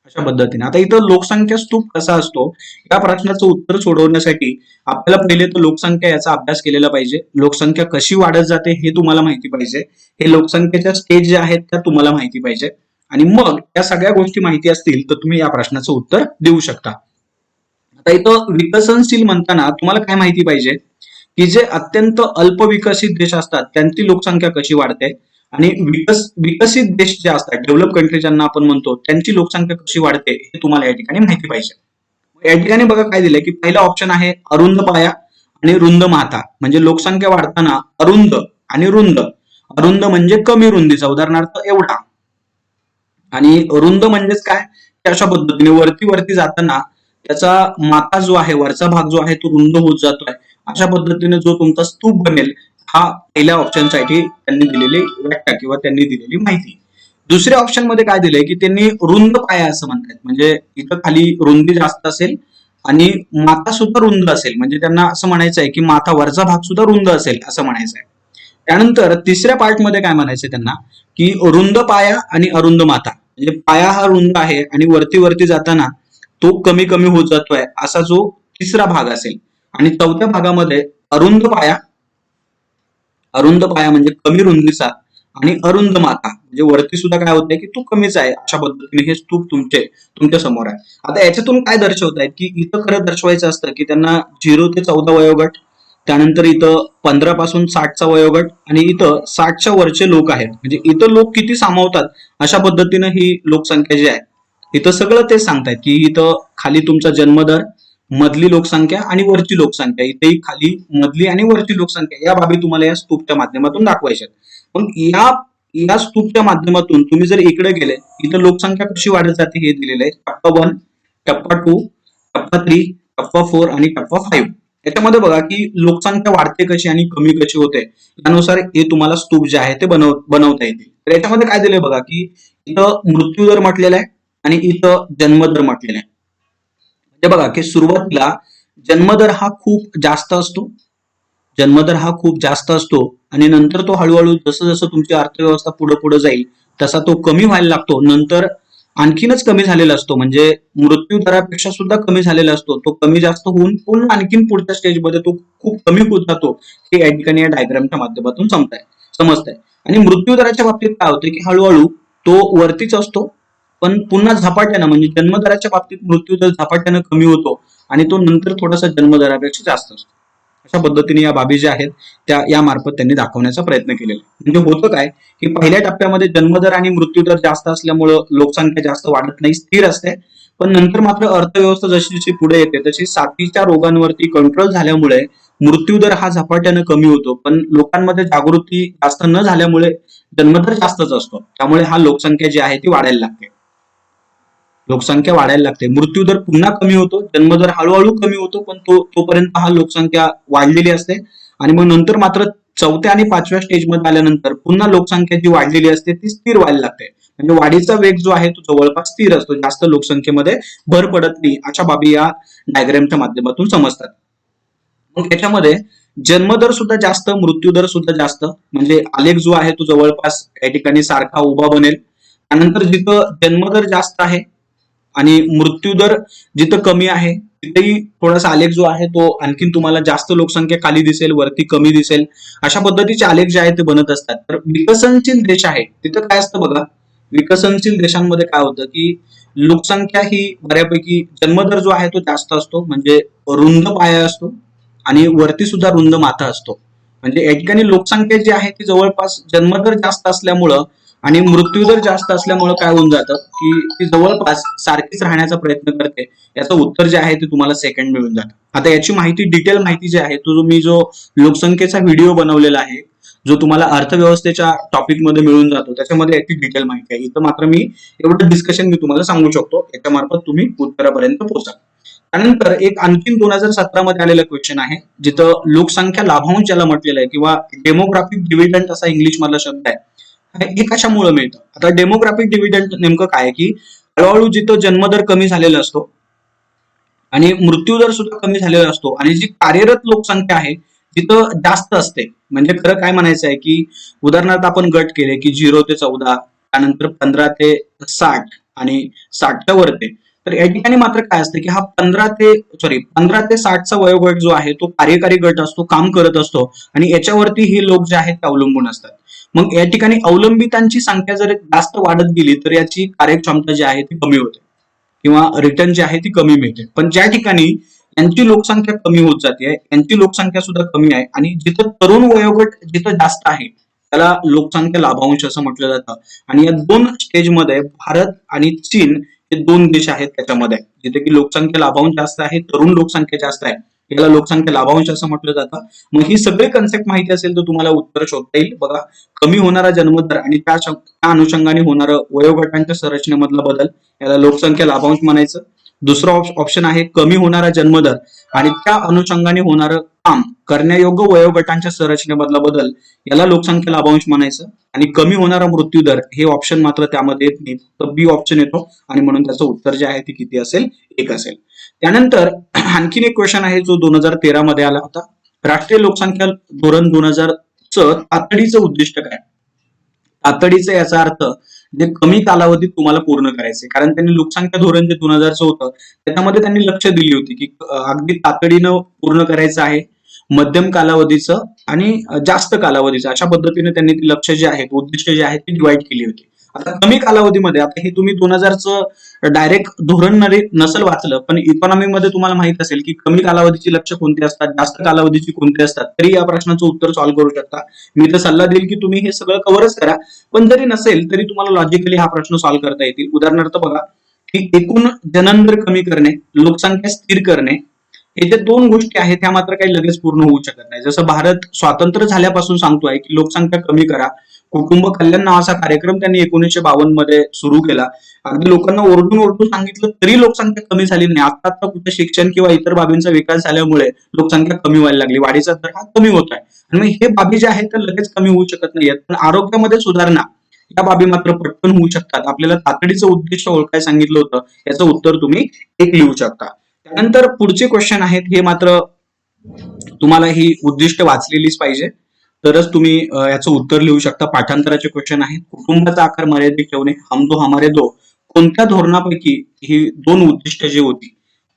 अशा पद्धतीने. आता इथं लोकसंख्या स्तूप कसा असतो या प्रश्नाचं उत्तर सोडवण्यासाठी आपल्याला पहिले तर लोकसंख्या याचा अभ्यास केलेला पाहिजे. लोकसंख्या कशी वाढत जाते हे तुम्हाला माहिती पाहिजे. हे लोकसंख्येच्या स्टेज जे आहेत त्या तुम्हाला माहिती पाहिजे आणि मग या सगळ्या गोष्टी माहिती असतील तर तुम्ही या प्रश्नाचं उत्तर देऊ शकता. आता इथं विकसनशील म्हणताना तुम्हाला काय माहिती पाहिजे की जे अत्यंत अल्पविकसित देश असतात त्यांची लोकसंख्या कशी वाढते आणि विकसित देश जे असतात, डेव्हलप कंट्री ज्यांना आपण म्हणतो, त्यांची लोकसंख्या कशी वाढते हे तुम्हाला या ठिकाणी माहिती पाहिजे. या ठिकाणी बघा काय दिलंय की पहिला ऑप्शन आहे अरुंद पाया आणि रुंद माथा. म्हणजे लोकसंख्या वाढताना अरुंद आणि रुंद. अरुंद म्हणजे कमी रुंदीचा, उदाहरणार्थ एवढा, आणि रुंद म्हणजेच काय, अशा पद्धतीने वरती वरती जाताना त्याचा माथा जो आहे, वरचा भाग जो आहे तो रुंद होत जातोय. अशा पद्धतीने जो तुमचा स्तूप बनेल हा पहिल्या ऑप्शन साठी त्यांनी दिलेली व्याख्या किंवा त्यांनी दिलेली माहिती. दुसऱ्या ऑप्शन मध्ये काय दिलंय की त्यांनी रुंद पाया असं म्हणतात, म्हणजे इथं खाली रुंदी जास्त असेल आणि माथा सुद्धा रुंद असेल, म्हणजे त्यांना असं म्हणायचं आहे की माथा वरचा भाग सुद्धा रुंद असेल असं म्हणायचं आहे. त्यानंतर तिसऱ्या पार्ट मध्ये काय म्हणायचं त्यांना की रुंद पाया आणि अरुंद माथा, म्हणजे पाया हा रुंद आहे आणि वरती वरती जाताना तो कमी कमी होत जातोय असा जो तिसरा भाग असेल. आणि चौथ्या भागामध्ये अरुंद पाया, अरुंद पाया म्हणजे कमी रुंदीचा आणि अरुंद माथा म्हणजे वरती सुद्धा काय होतंय की तो कमीच आहे, अशा पद्धतीने हे स्तूप तुमच्या समोर आहे. आता याच्यातून काय दर्शवतायत की इथं खरं दर्शवायचं असतं की त्यांना 0 ते 14 वयोगट, त्यानंतर इथं 15 पासून 60चा वयोगट आणि इथं 60च्या वरचे लोक आहेत, म्हणजे इथं लोक किती सामावतात अशा पद्धतीनं ही लोकसंख्या जी आहे इथं सगळं तेच सांगतायत की इथं खाली तुमचा जन्मदर, मधली लोकसंख्या आणि वरची लोकसंख्या, इथेही खाली मधली आणि वरची लोकसंख्या या बाबी तुम्हाला या स्तूपच्या माध्यमातून दाखवायच्या. मग या स्तूपच्या माध्यमातून तुम्ही जर इकडे गेले, इथं लोकसंख्या कशी वाढत जाते हे दिलेलं आहे. टप्पा 1, टप्पा 2, टप्पा 3, टप्पा 4 आणि टप्पा 5. याच्यामध्ये बघा की लोकसंख्या वाढते कशी आणि कमी कशी होते त्यानुसार हे तुम्हाला स्तूप जे आहे ते बनवता येतील. तर याच्यामध्ये काय दिलंय बघा की इथं मृत्यूदर म्हटलेला आहे आणि इथं जन्मदर म्हटलेला आहे. म्हणजे बघा की सुरुवातीला जन्मदर हा खूप जास्त असतो, जन्मदर हा खूप जास्त असतो आणि नंतर तो हळूहळू जसं जसं तुमची अर्थव्यवस्था पुढे पुढे जाईल तसा तो कमी व्हायला लागतो, नंतर आणखीनच कमी झालेला असतो, म्हणजे मृत्यू दरापेक्षा सुद्धा कमी झालेला असतो. तो कमी जास्त होऊन पुन्हा आणखीन पुढच्या स्टेजमध्ये तो खूप कमी होत जातो, हे या ठिकाणी या डायग्रामच्या माध्यमातून समजतंय. आणि मृत्यू दराच्या बाबतीत काय होतं की हळूहळू तो वरतीच असतो, पण पुन्हा झपाट्यानं म्हणजे जन्मदराच्या बाबतीत मृत्यू दर झपाट्यानं कमी होतो आणि तो नंतर थोडासा जन्मदरापेक्षा जास्त असतो. अशा पद्धतीने या बाबी ज्या आहेत त्या या मार्फत त्यांनी दाखवण्याचा प्रयत्न केलेला आहे. म्हणजे होतं काय की पहिल्या टप्प्यामध्ये जन्मदर आणि मृत्यूदर जास्त असल्यामुळं लोकसंख्या जास्त वाढत नाही, स्थिर असते. पण नंतर मात्र अर्थव्यवस्था जशी जशी पुढे येते तशी साथीच्या रोगांवरती कंट्रोल झाल्यामुळे मृत्यूदर हा झपाट्यानं कमी होतो, पण लोकांमध्ये जागृती जास्त न झाल्यामुळे जन्मदर जास्तच असतो. त्यामुळे हा लोकसंख्या जी आहे ती वाढायला लागते, लोकसंख्या वाढायला लागते. मृत्यूदर पुन्हा कमी होतो, जन्मदर हळूहळू कमी होतो, पण तोपर्यंत हा लोकसंख्या वाढलेली असते. आणि मग नंतर मात्र चौथ्या आणि 5व्या स्टेजमध्ये आल्यानंतर पुन्हा लोकसंख्या जी वाढलेली असते ती स्थिर व्हायला लागते, म्हणजे वाढीचा वेग जो आहे तो जवळपास स्थिर असतो, जास्त लोकसंख्येमध्ये भर पडत नाही. अशा बाबी या डायग्रामच्या माध्यमातून समजतात. मग त्याच्यामध्ये जन्मदर सुद्धा जास्त, मृत्यूदर सुद्धा जास्त, म्हणजे आलेख जो आहे तो जवळपास या ठिकाणी सारखा उभा बनेल. त्यानंतर जिथं जन्मदर जास्त आहे आणि मृत्यूदर जिथं कमी आहे तिथेही थोडासा आलेख जो आहे तो आणखीन तुम्हाला जास्त लोकसंख्या खाली दिसेल, वरती कमी दिसेल, अशा पद्धतीचे आलेख जे आहेत ते बनत असतात. तर विकसनशील देश आहे तिथं काय असतं बघा, विकसनशील देशांमध्ये काय होतं की लोकसंख्या ही बऱ्यापैकी जन्मदर जो आहे तो जास्त असतो, म्हणजे रुंद पाया असतो आणि वरती सुद्धा रुंद माथा असतो. म्हणजे या ठिकाणी लोकसंख्या जी आहे ती जवळपास जन्मदर जास्त असल्यामुळं आणि मृत्यूदर जास्त असल्यामुळे काय होऊन जातं की ती जवळपास सारखीच राहण्याचा प्रयत्न करते. याचं उत्तर जे आहे ते तुम्हाला सेकंड मिळून जातं. आता याची माहिती, डिटेल माहिती जी आहे तो मी जो लोकसंख्येचा व्हिडिओ बनवलेला आहे, जो तुम्हाला अर्थव्यवस्थेच्या टॉपिक मध्ये मिळून जातो, त्याच्यामध्ये याची डिटेल माहिती आहे. इथं मात्र मी एवढं डिस्कशन मी तुम्हाला सांगू शकतो, याच्या मार्फत तुम्ही उत्तरापर्यंत पोहोचा. त्यानंतर एक आणखीन 2017 मध्ये आलेला क्वेश्चन आहे, जिथं लोकसंख्या लाभांश ज्याला म्हटलेलं आहे किंवा डेमोग्राफिक डिव्हिडंड असा इंग्लिश मधला शब्द आहे, हे कशामुळे मिळतं. आता डेमोग्राफिक डिव्हिडंड नेमकं काय की हळूहळू जिथं जन्मदर कमी झालेला असतो आणि मृत्यूदर सुद्धा कमी झालेला असतो आणि जी कार्यरत लोकसंख्या आहे तिथं जास्त असते. म्हणजे खरं काय म्हणायचं आहे की उदाहरणार्थ आपण गट केले की 0 ते 14, त्यानंतर 15 ते 60 आणि 60च्या वरते. तर या ठिकाणी मात्र काय असतं की हा 15 ते 60चा वयोगट जो आहे तो कार्यकारी गट असतो, काम करत असतो आणि याच्यावरती हे लोक जे आहेत ते अवलंबून असतात. मग या ठिकाणी अवलंबितांची संख्या जर जास्त वाढत गेली तर याची कार्यक्षमता जी आहे ती कमी होते किंवा रिटर्न जी आहे ती कमी मिळते. पण ज्या ठिकाणी यांची लोकसंख्या कमी होत जाते, यांची लोकसंख्या सुद्धा कमी आहे आणि जिथं तरुण वयोगट जिथं जास्त आहे त्याला लोकसंख्या लाभांश असं म्हटलं जातं. आणि या दोन स्टेजमध्ये भारत आणि चीन हे दोन देश आहेत त्याच्यामध्ये, जिथे की लोकसंख्या लाभांश जास्त आहे, तरुण लोकसंख्या जास्त आहे, याला लोकसंख्या लाभांश असं म्हटलं जातं. मग ही सगळी कन्सेप्ट माहिती असेल तर तुम्हाला उत्तर शोधता येईल. बघा, कमी होणारा जन्मदर आणि त्या अनुषंगाने होणारं वयोगटांच्या संरचनेमधला बदल याला लोकसंख्या लाभांश म्हणायचं. दुसरा ऑप्शन आहे कमी होणारा जन्मदर आणि त्या अनुषंगाने होणारं काम करण्यायोग्य वयोगटांच्या संरचनेमधला बदल याला लोकसंख्या लाभांश म्हणायचं. आणि कमी होणारा मृत्यूदर हे ऑप्शन मात्र त्यामध्ये येत नाही, तर बी ऑप्शन येतो आणि म्हणून त्याचं उत्तर जे आहे ते किती असेल, 1 असेल. त्यानंतर आणखीन एक क्वेश्चन आहे जो 2013 मध्ये आला होता. राष्ट्रीय लोकसंख्या धोरण 2000चं तातडीचं उद्दिष्ट काय? तातडीचं याचा अर्थ जे कमी कालावधीत तुम्हाला पूर्ण करायचे, कारण त्यांनी लोकसंख्या धोरण जे 2000चं होतं त्याच्यामध्ये त्यांनी लक्ष दिली होती की अगदी तातडीनं पूर्ण करायचं आहे, मध्यम कालावधीचं आणि जास्त कालावधीचं, अशा पद्धतीने त्यांनी ती लक्ष जे आहेत, उद्दिष्ट जे आहेत ती डिवाइड केली होती. आता कमी कालावधीमध्ये, आता हे तुम्ही 2000चं डायरेक्ट धोरण नसेल वाचलं, पण इकॉनॉमीमध्ये तुम्हाला माहित असेल की कमी कालावधीची लक्ष्य कोणती असतात, जास्त कालावधीची कोणती असतात, तरी या प्रश्नाचं उत्तर सॉल्व्ह करू शकता. मी तर सल्ला देईल की तुम्ही हे सगळं कव्हरच करा, पण जरी नसेल तरी तुम्हाला लॉजिकली हा प्रश्न सॉल्व्ह करता येतील. उदाहरणार्थ बघा की एकूण जननदर कमी करणे, लोकसंख्या स्थिर करणे, हे ज्या 2 गोष्टी आहेत त्या मात्र काही लगेच पूर्ण होऊ शकत नाही. जसं भारत स्वातंत्र्य झाल्यापासून सांगतोय की लोकसंख्या कमी करा, कुटुंब कल्याण नावाचा कार्यक्रम त्यांनी 1952 मध्ये सुरू केला. अगदी लोकांना ओरडून ओरडून सांगितलं तरी लोकसंख्या कमी झाली नाही. आता कुठे शिक्षण किंवा इतर बाबींचा विकास झाल्यामुळे लोकसंख्या कमी व्हायला लागली, वाढीचा दर हा कमी होत आहे. आणि मग हे बाबी जे आहेत तर लगेच कमी होऊ शकत नाहीयेत, पण आरोग्यामध्ये सुधारणा या बाबी मात्र पटकन होऊ शकतात. आपल्याला तातडीचं उद्दिष्ट ओळखायला सांगितलं होतं, याचं उत्तर तुम्ही 1 लिहू शकता. त्यानंतर पुढचे क्वेश्चन आहेत, हे मात्र तुम्हाला ही उद्दिष्ट वाचलेलीच पाहिजे तरच तुम्ही याचं उत्तर लिहू शकता. पाठांतराचे क्वेश्चन आहेत. कुटुंबाचा आकार मर्यादित ठेवणे, हम दो हमारे दो, कोणत्या धोरणापैकी ही 2 उद्दिष्ट जी होती,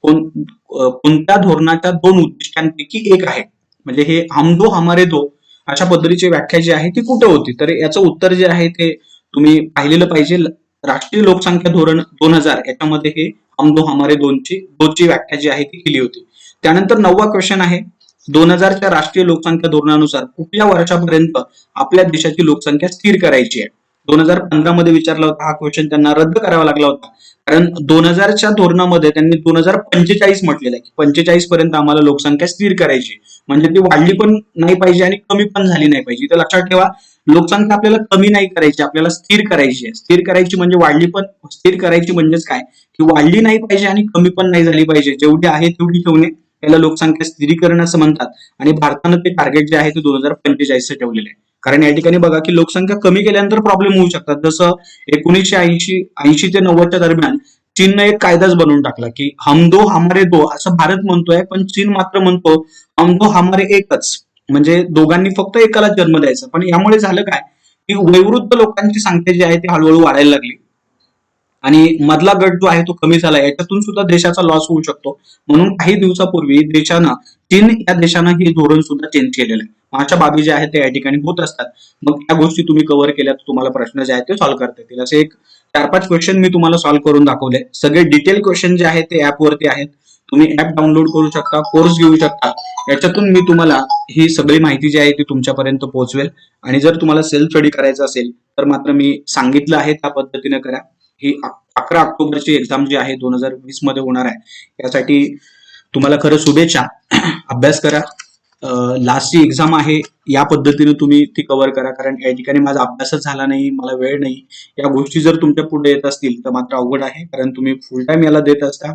कोणत्या धोरणाच्या 2 उद्दिष्टांपैकी एक आहे, म्हणजे हे हम दो हमारे दो अशा पद्धतीची व्याख्या जी आहे ती कुठे होती, तर याचं उत्तर जे आहे ते तुम्ही पाहिलेलं पाहिजे. राष्ट्रीय लोकसंख्या धोरण 2000 याच्यामध्ये हे हम दो हमारे दोची व्याख्या जी आहे ती केली होती. त्यानंतर 9वा क्वेश्चन आहे, 2000च्या राष्ट्रीय लोकसंख्या धोरणानुसार कुठल्या वर्षापर्यंत आपल्या देशाची लोकसंख्या स्थिर करायची आहे? 2015 मध्ये विचारला होता हा क्वेश्चन, त्यांना रद्द करावा लागला होता, कारण 2000च्या धोरणामध्ये त्यांनी 2045 म्हटलेलं आहे की 45 पर्यंत आम्हाला लोकसंख्या स्थिर करायची, म्हणजे ती वाढली पण नाही पाहिजे आणि कमी पण झाली नाही पाहिजे. तर लक्षात ठेवा, लोकसंख्या आपल्याला कमी नाही करायची, आपल्याला स्थिर करायची आहे. स्थिर करायची म्हणजे वाढली पण, स्थिर करायची म्हणजेच काय की वाढली नाही पाहिजे आणि कमी पण नाही झाली पाहिजे, जेवढी आहे तेवढी ठेवणे याला लोकसंख्या स्थिरीकरण असं म्हणतात. आणि भारतानं ते टार्गेट जे आहे ते 2045 ठेवलेले आहे. कारण या ठिकाणी बघा की लोकसंख्या कमी केल्यानंतर प्रॉब्लेम होऊ शकतात. जसं 1980 ते 90च्या दरम्यान चीननं एक कायदाच बनवून टाकला की हम दो हमारे दो असं भारत म्हणतोय, पण चीन मात्र म्हणतो हम दो हमारे एकच, म्हणजे दोघांनी फक्त एकाला जन्म द्यायचा. पण यामुळे झालं काय की वयोवृद्ध लोकांची संख्या जी आहे ती हळूहळू वाढायला लागली आणि मधला गट जो आहे तो कमी झाला. याच्यातून सुद्धा देशाचा लॉस होऊ शकतो. म्हणून काही दिवसापूर्वी चीन या देशानं हे धोरण सुद्धा चेंज केलेलं आहे. अशा बाबी ज्या आहेत त्या या ठिकाणी होत असतात. मग त्या गोष्टी तुम्ही कव्हर केल्या तर तुम्हाला प्रश्न जे आहेत ते सॉल्व्ह करता येतील. असे एक 4-5 क्वेश्चन मी तुम्हाला सॉल्व्ह करून दाखवले. सगळे डिटेल क्वेश्चन जे आहेत ते ऍपवरती आहेत, तुम्ही ऍप डाउनलोड करू शकता, कोर्स घेऊ शकता. याच्यातून मी तुम्हाला ही सगळी माहिती जी आहे ती तुमच्यापर्यंत पोहोचवेल. आणि जर तुम्हाला सेल्फ स्टडी करायचं असेल तर मात्र मी सांगितलं आहे त्या पद्धतीने करा. ही 11 ऑक्टोबरची एक्झाम जी आहे 2020 मध्ये होणार आहे, यासाठी तुम्हाला खरं शुभेच्छा. अभ्यास करा. लास्टची एक्झाम आहे, या पद्धतीने तुम्ही ती कव्हर करा, कारण या ठिकाणी माझा अभ्यासच झाला नाही, मला वेळ नाही. या गोष्टी जर तुमच्या पुढे येत असतील तर मात्र अवघड आहे, कारण तुम्ही फुल टाइम याला देत असता.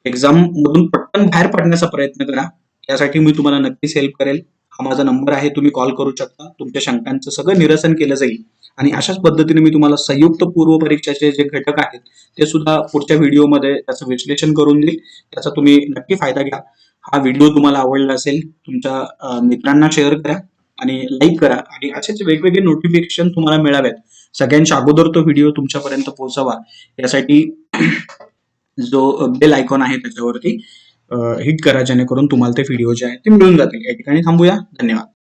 एक्झाम मधून पटकन बाहेर पडण्याचा प्रयत्न करा. यासाठी मी तुम्हाला नक्कीच हेल्प करेल. हा माझा नंबर आहे, तुम्ही कॉल करू शकता. तुमच्या शंकांचं सगळं निरसन केलं जाईल. आणि अशाच पद्धतीने मी तुम्हाला संयुक्त पूर्व परीक्षेचे जे घटक आहेत ते सुद्धा पुढच्या व्हिडिओमध्ये त्याचं विश्लेषण करून देईल. त्याचा तुम्ही नक्की फायदा घ्या. हा व्हिडिओ तुम्हाला आवडला असेल तुमच्या मित्रांना शेअर करा आणि लाईक करा, आणि असेच वेगवेगळे नोटिफिकेशन तुम्हाला मिळावेत सगळ्यांच्या अगोदर तो व्हिडिओ तुमच्यापर्यंत पोहोचावा यासाठी जो बेल आयकॉन आहे त्याच्यावरती हिट करा, जेणेकरून तुम्हाला ते व्हिडिओ जे आहेत ते मिळून जातील. या ठिकाणी थांबूया. धन्यवाद.